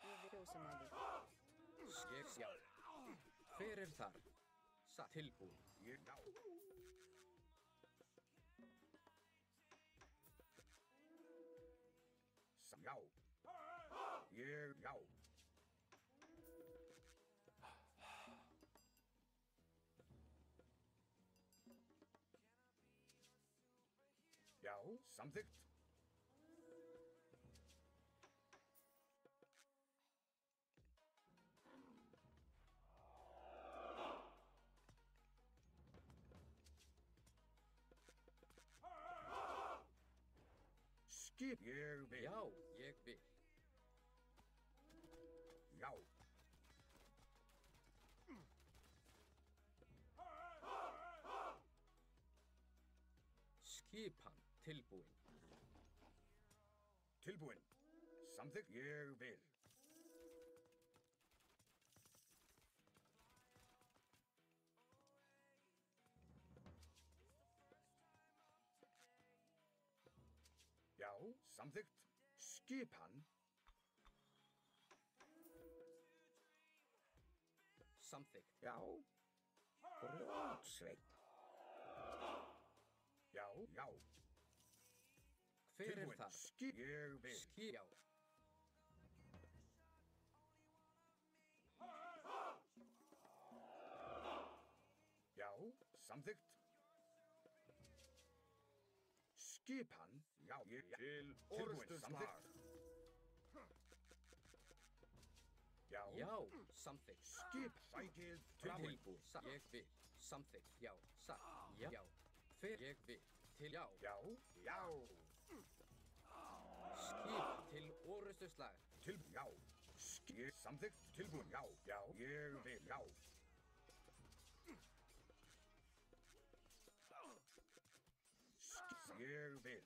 Ég vil ljósa með þig. Ég sjá. Hver er þar? Satt. Tilbúin. Ég já. Já. Ég já. Já, samþykkt. Skip ég vil. Já, ég vil. Já. Skipan. Tilbúin. Tilbúin. Samþykkt ég vil. samþykkt. Skipan. Samþykkt. Já. Grjótsveinn. Já, já. Hver er Tilbúin. þar? Ég vil. Já. Já, samþykkt. Skipan. Já, ég til orðstu slag. Já, Já. Samþykkt. skip sækið tilbúin. Tilbúin. Ég vil. Samþykkt. Já. Satt. Já. Já. Hver ég vil. Til já. Já, já. Skip til orustu slag. Já. Skip samþykkt tilbúin. Já, já. Ég vil. Já. Ég vil.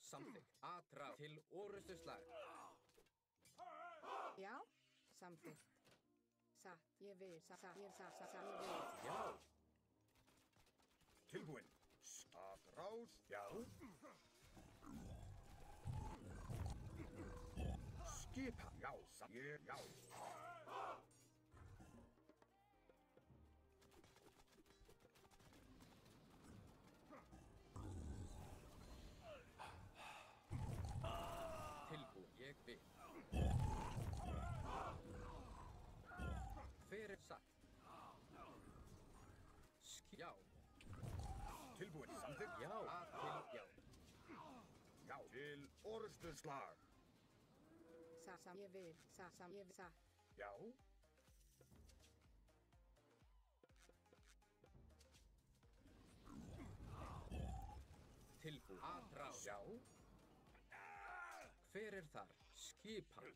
Samþykkt. Atrá til orustu slag. Já, samþykkt. Satt, ég vil, satt, ég vil. Já. Tilbúin. Atrás. Já. Skipa. Já, ég, já. Tilbúin. Ég vil. Hver er satt? Já. Tilbúin. Samþykkt. Já. Til já. Já. Til orðstu slag. Satt, ég vil, satt, ég vil, satt. Já. Tilbúin. Atrá. Já. Hver er þar? Skipan.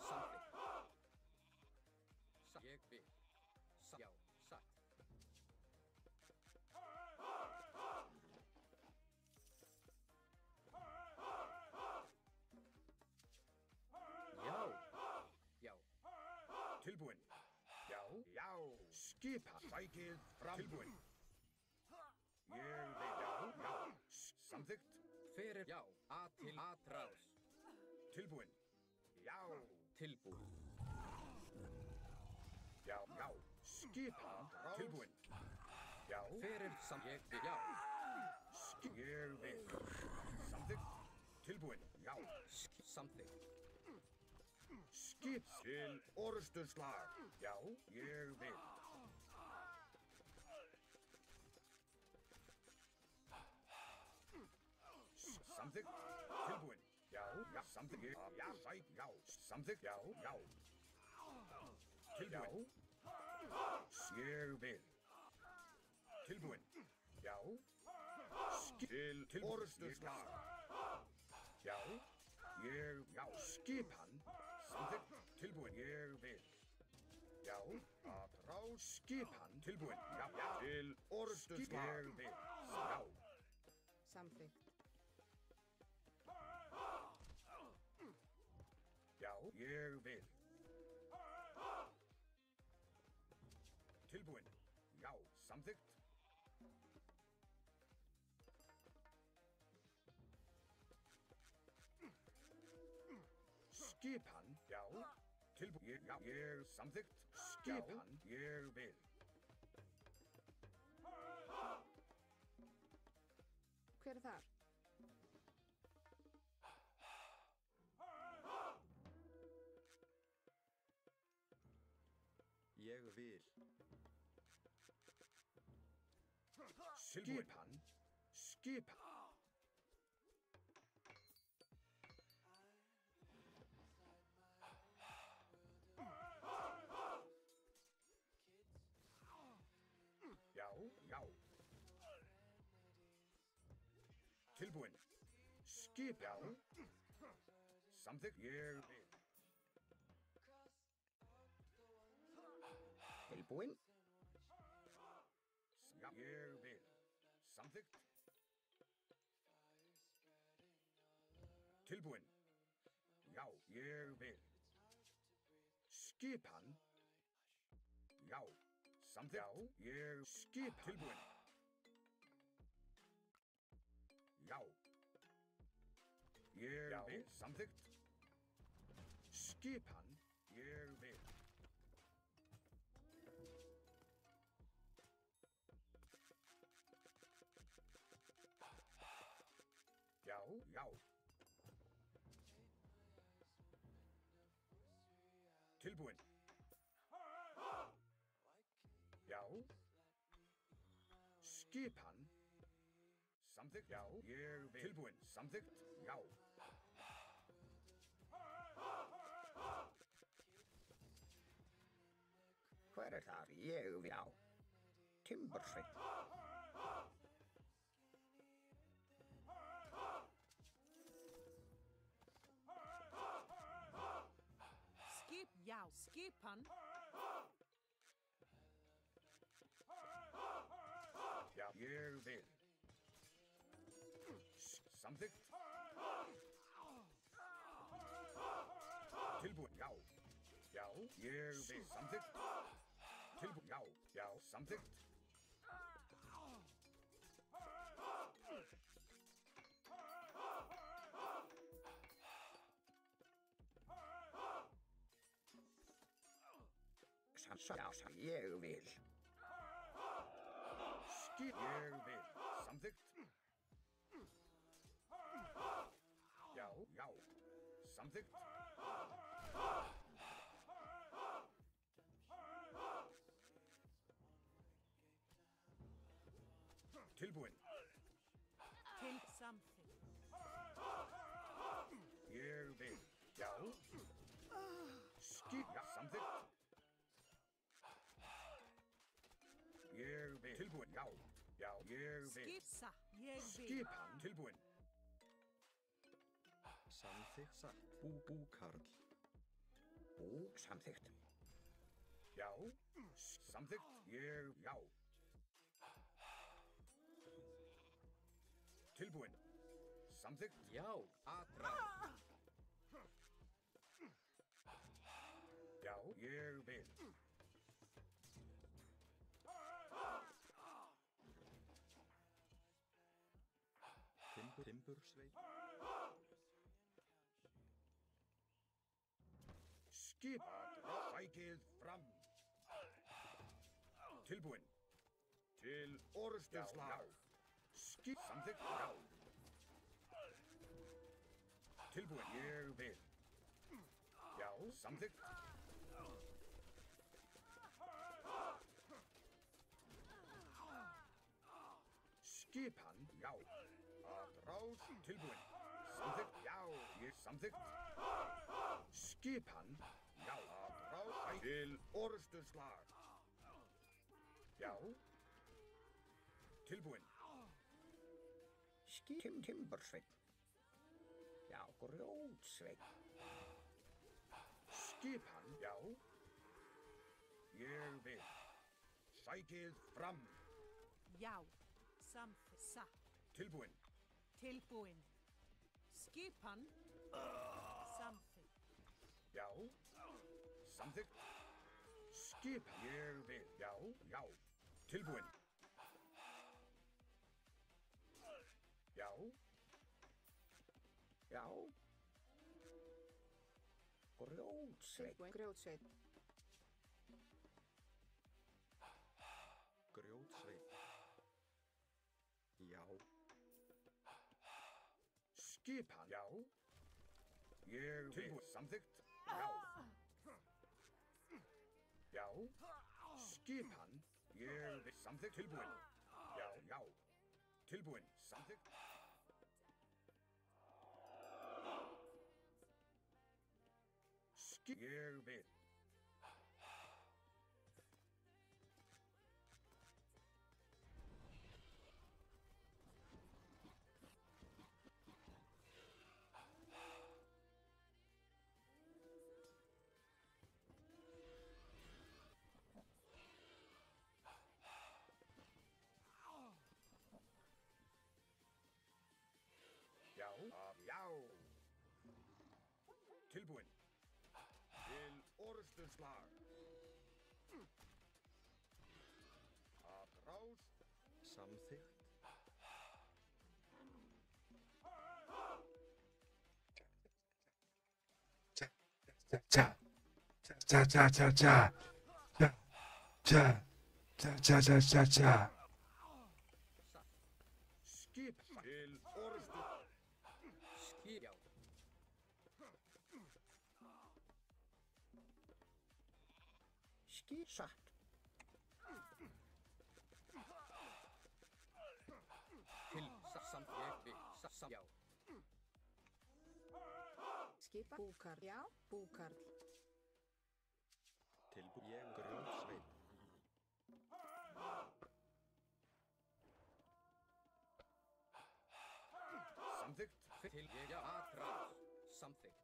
Samþykkt. Satt. Ég vil. Já. Satt. Já. Já. Tilbúin. Já. Já. Skipa. Sækið fram. Tilbúin. Ég vil. Já. Já. Samþykkt. Hver er já? Til atrás. Tilbúin. Já. Tilbúin. Já. Já. Skipa. Tilbúin. Já. Hver er ég vil. Já. Ég vil. Samþykkt. Tilbúin. Já. Samþykkt. Skip til orðstu slag. Já. Ég vil. Samþykkt. Tilbúin. Já. Já. Samþykkt. Já. Sæk. Já. Samþykkt. Já. Já. Tilbúin. Ég vil. Tilbúin. Já. Til orðstu slag. Já. Ég. Já. Skipan. Samþykkt. Tilbúin. Ég vil. Já. Atrá. Skipan. Tilbúin. Já. Já. Til orðstu slag. Ég vil. Já. Samþykkt. Já. Ég vil. Tilbúin. Já. Samþykkt. Skipan. Já. Tilbúin. Já. Ég. Samþykkt. Skipan. Ég vil. Hver er þar? Ég vil. Skipan. Skipan. Já, já. Tilbúin. Skip, já. Samþykkt. Ég vil. Tilbúin. Já, ég vil. Samþykkt. Tilbúin. Já, ég vil. Skipan. Já. Samþykkt. Já, ég skip. Tilbúin. Já. ég vil. Samþykkt. Skipan, ég vil. Já, já. Tilbúin. Já. Skipan. Samþykkt. Já, ég vil. Tilbúin. Samþykkt. Já. Hver er þar? Ég vil. Já. Timbursveit. Já, skipan. Já, ég vil. Samþykkt. Tilbúin, já. Já, ég vil. Samþykkt. Tilbúin, já. Já, samþykkt. Já, ég vil. Skip, ég vil. Samþykkt. Já, já. Samþykkt. Tilbúin. Til samþykkt. Ég vil. Já. Skip, já, samþykkt. Ég vil. Tilbúin, já. Já, ég vil. Skipsa, ég vil. Skipan, tilbúin. Samþykkt sagt. Búkarl. Samþykkt. Já. Samþykkt, ég, já. Tilbúin. Samþykkt. Já, aðra. Já, ég vil. Timbursveit. Skipa, sækið fram. Tilbúin. Til orrustuslag. Skip, samþykkt, já. Tilbúin, ég vil. Já, samþykkt. Skipan, já. Aðrás, tilbúin. Samþykkt, já, ég samþykkt. Skipan, já. Aðrás, til orrustuslag. Já. Tilbúin. Timbursveit. Já, grjótsveit. Skipan, já. Ég vil. Sækið fram. Já, samþykkt. Satt. Tilbúin. Tilbúin. Skipan. Samþykkt. Já. Samþykkt. Skipan, ég vil. Já, já. Tilbúin. Já. Já. Grjótsveit. Tilbúin. Grjótsveit. Grjótsveit. Já. Skipan, já. Ég vil. Tilbúin. Samþykkt. Já. Já. Skipan, ég vil. Samþykkt. Tilbúin. Já, já. Tilbúin. Samþykkt. Ég vil. Já, já. Tilbúin. Til orrustuslag. Aðrás. Samþykkt. Cha, cha, cha, cha, cha, cha, cha, cha, cha, cha, cha, cha. Skip til orðstu. Skip, já. Skip satt. Til, samt, ég vil, já. Skipa. Búkarl. Já, búkarl. Ég grjótsveit. Samþykkt. Til, ég, já, atrás. Samþykkt.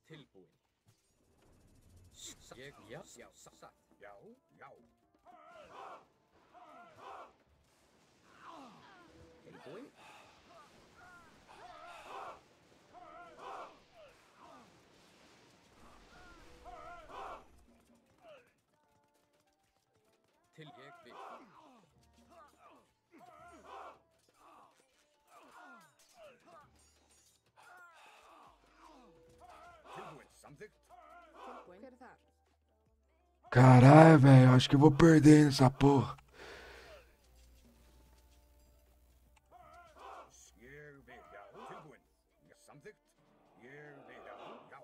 Tilbúin. Ég, já, satt. Já, já. Tilbúin. Til, ég vil. Tilbúin. Samþykkt. Tilbúin. Hver er þar? Caralho, velho, acho que eu vou perder nessa porra. Ég vil, já. Tilbúin. Samþykkt. Ég vil, já, já.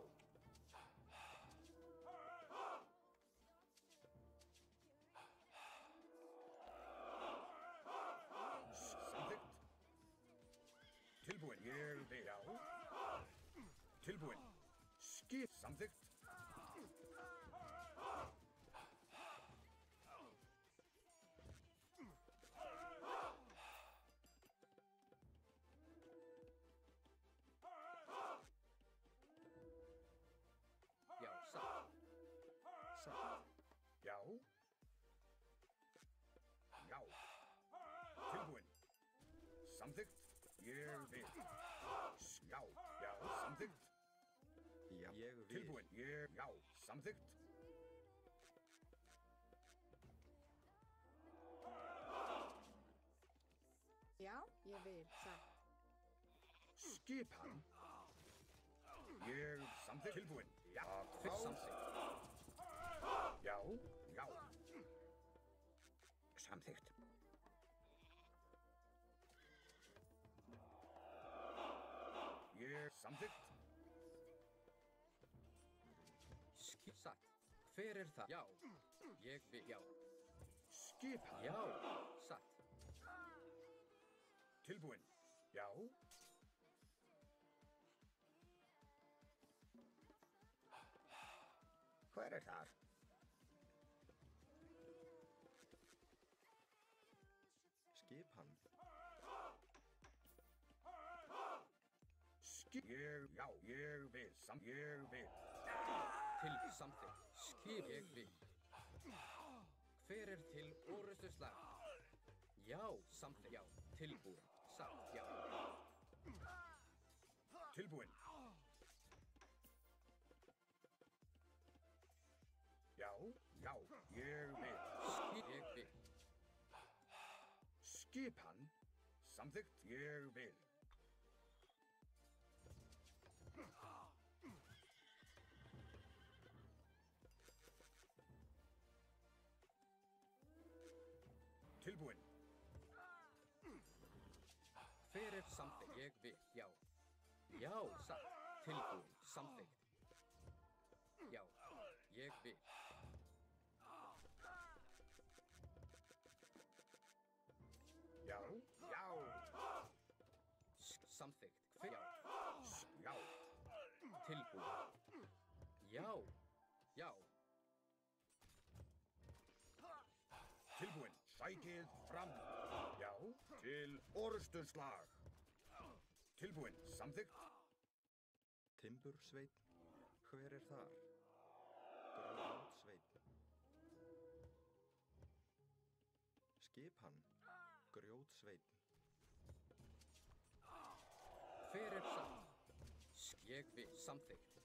Samþykkt. Tilbúin. Ég vil, já. Tilbúin. Skip. Samþykkt. Já, satt. Satt. Já. Já. Tilbúin. Samþykkt. Ég vil. Já, já, samþykkt. Já. Ég vil. Tilbúin. Ég, já, samþykkt. Já, ég vil. Satt. Skipan. Ég samþykkt. Tilbúin. Já, Samþykkt. Já, já. Samþykkt. Ég samþykkt. Skip, satt. Hver er það? Já. Ég vil, já. Skipan. Já, satt. Tilbúin. Já. Hver er þar? Skip hann. Ég, já, ég vil, ég vil. Til, samþykkt. Skip, ég vil. Hver er til orrustuslag? Já, samþykkt. Já, tilbúin. Satt, já. Tilbúin. Já, já, ég vil. Skip, ég vil. Skipan. Samþykkt. Ég vil. Tilbúin. Hver er samþykkt? Ég vil, já. Já, satt. Tilbúin. Samþykkt. Já, ég vil. Já, já. Samþykkt. Hver? Já. Já. Tilbúin. Já. Já. Tilbúin. Sækið fram. Já. Til orrustuslag. Tilbúin. Samþykkt. Timbursveit. Hver er þar? Grjótsveit. Skip hann. Grjótsveit. Hver er satt? Ég vil. Samþykkt.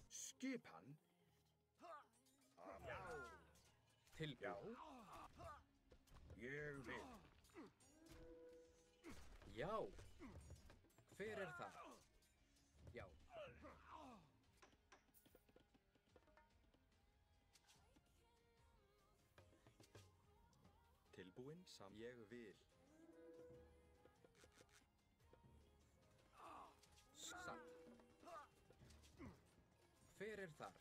Skipan. Já. Tilbúin. Já. Ég vil. Já. Hver er það? Já. Tilbúin ég vil. Satt. Hver er þar?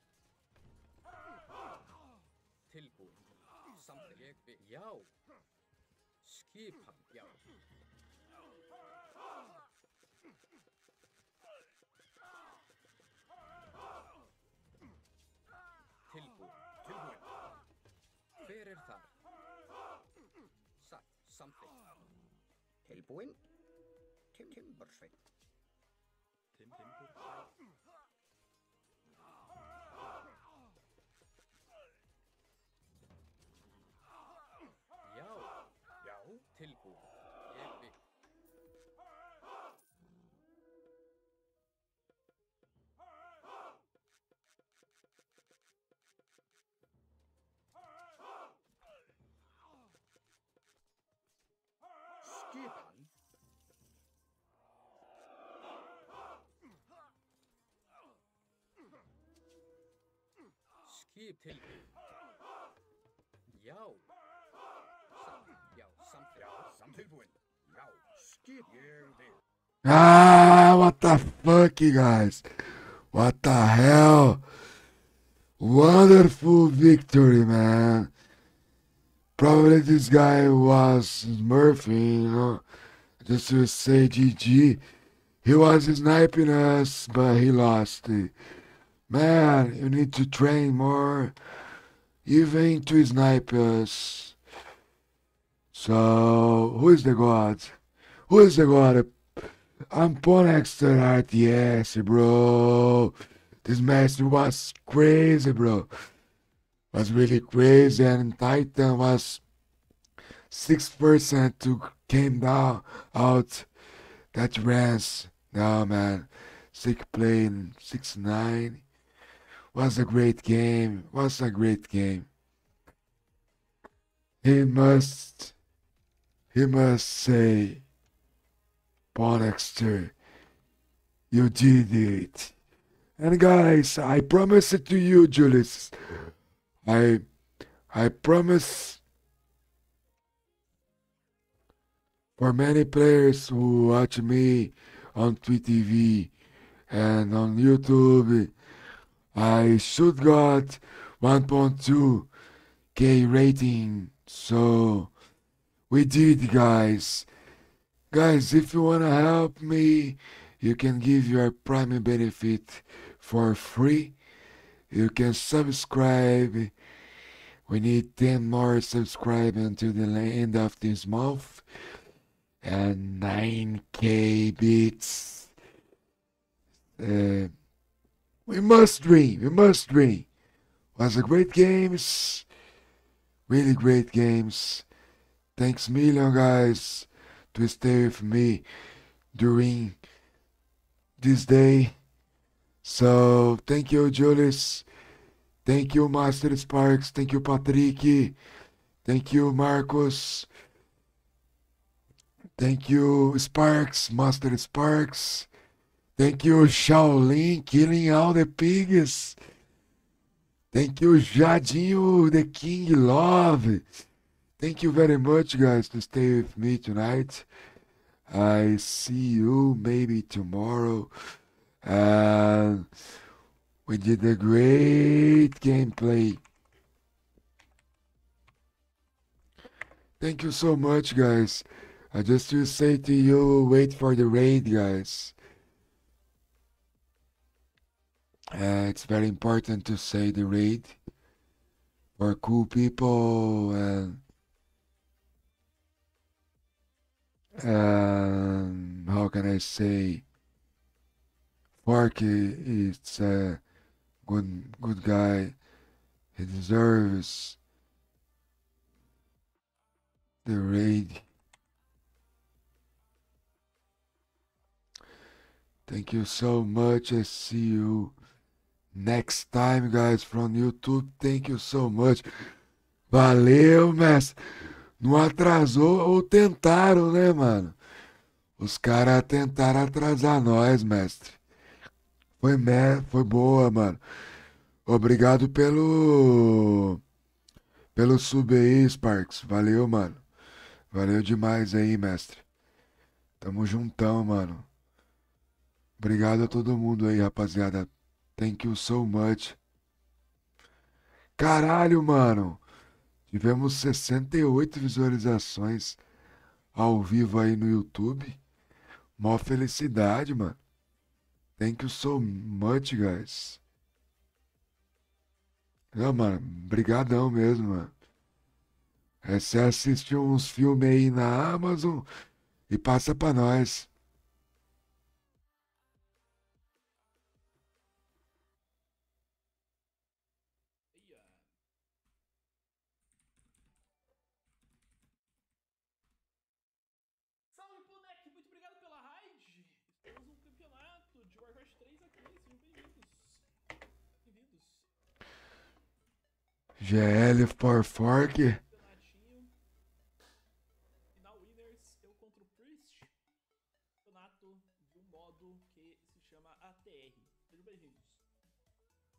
Tilbúin. Samþykkt. Ég vil. Já. Skipan. Já. Tilbúin. Hver er þar? Satt. Samþykkt. Tilbúin. Timbursveinn. Timbur. Já. Já. Tilbúin. Ég vil. Skipan. Skip tilbúin. Já. Satt. Já. Samþykkt. Já. Tilbúin. Já. Skip. Ég vil. Ah, what the fuck, you guys? What the hell? Wonderful victory, man. Probably this guy was Murphy, you know, just to say GG. He was sniping us, but he lost. Man, you need to train more, even to snipe us. So, who is the god? Who is the god? I'm Ponexter RTS, bro. This match was crazy, bro. Was really crazy, and Titan was 6% to came down out that rans. No, man. Sick play in 6-9. Was a great game. Was a great game. He must say, Ponexter, you did it. And guys, I promise it to you, Julius. I promise for many players who watch me on TweetTV and on YouTube, I should got 1.2K rating. So we did, guys. Guys, if you wanna help me, you can give your Prime benefit for free. You can subscribe. We need 10 more subscribers until the end of this month. And 9K bits. We must dream. We must dream. Was a great games. Really great games. Thanks million, guys, to stay with me during this day. So, thank you, Julius. Thank you, Master Sparks. Thank you, Patrick. Thank you, Marcos. Thank you, Sparks, Master Sparks. Thank you, Shaolin, killing all the pigs. Thank you, Jadinho, the King Love. Thank you very much, guys, to stay with me tonight. I see you maybe tomorrow. And we did a great gameplay. Thank you so much, guys. I just will say to you, wait for the raid, guys. It's very important to say the raid for cool people and how can I say, Forky is a good guy. He deserves the raid. Thank you so much. I see you next time, guys, from YouTube. Thank you so much. Valeu, mestre. Não atrasou ou tentaram, né, mano? Os caras tentaram atrasar nós, mestre. Foi boa, mano. Obrigado pelo sub aí, Sparks. Valeu, mano. Valeu demais aí, mestre. Tamo juntão, mano. Obrigado a todo mundo aí, rapaziada. Thank you so much. Caralho, mano. Tivemos 68 visualizações ao vivo aí no YouTube. Mó felicidade, mano. Thank you so much, guys. Não, mano, brigadão mesmo, mano. Você assiste uns filmes aí na Amazon e passa pra nós. Salve, Boneco! Muito obrigado pela raid! Temos um campeonato de Warcraft 3 aqui, sejam bem-vindos. Bem-vindos. GL for Fork.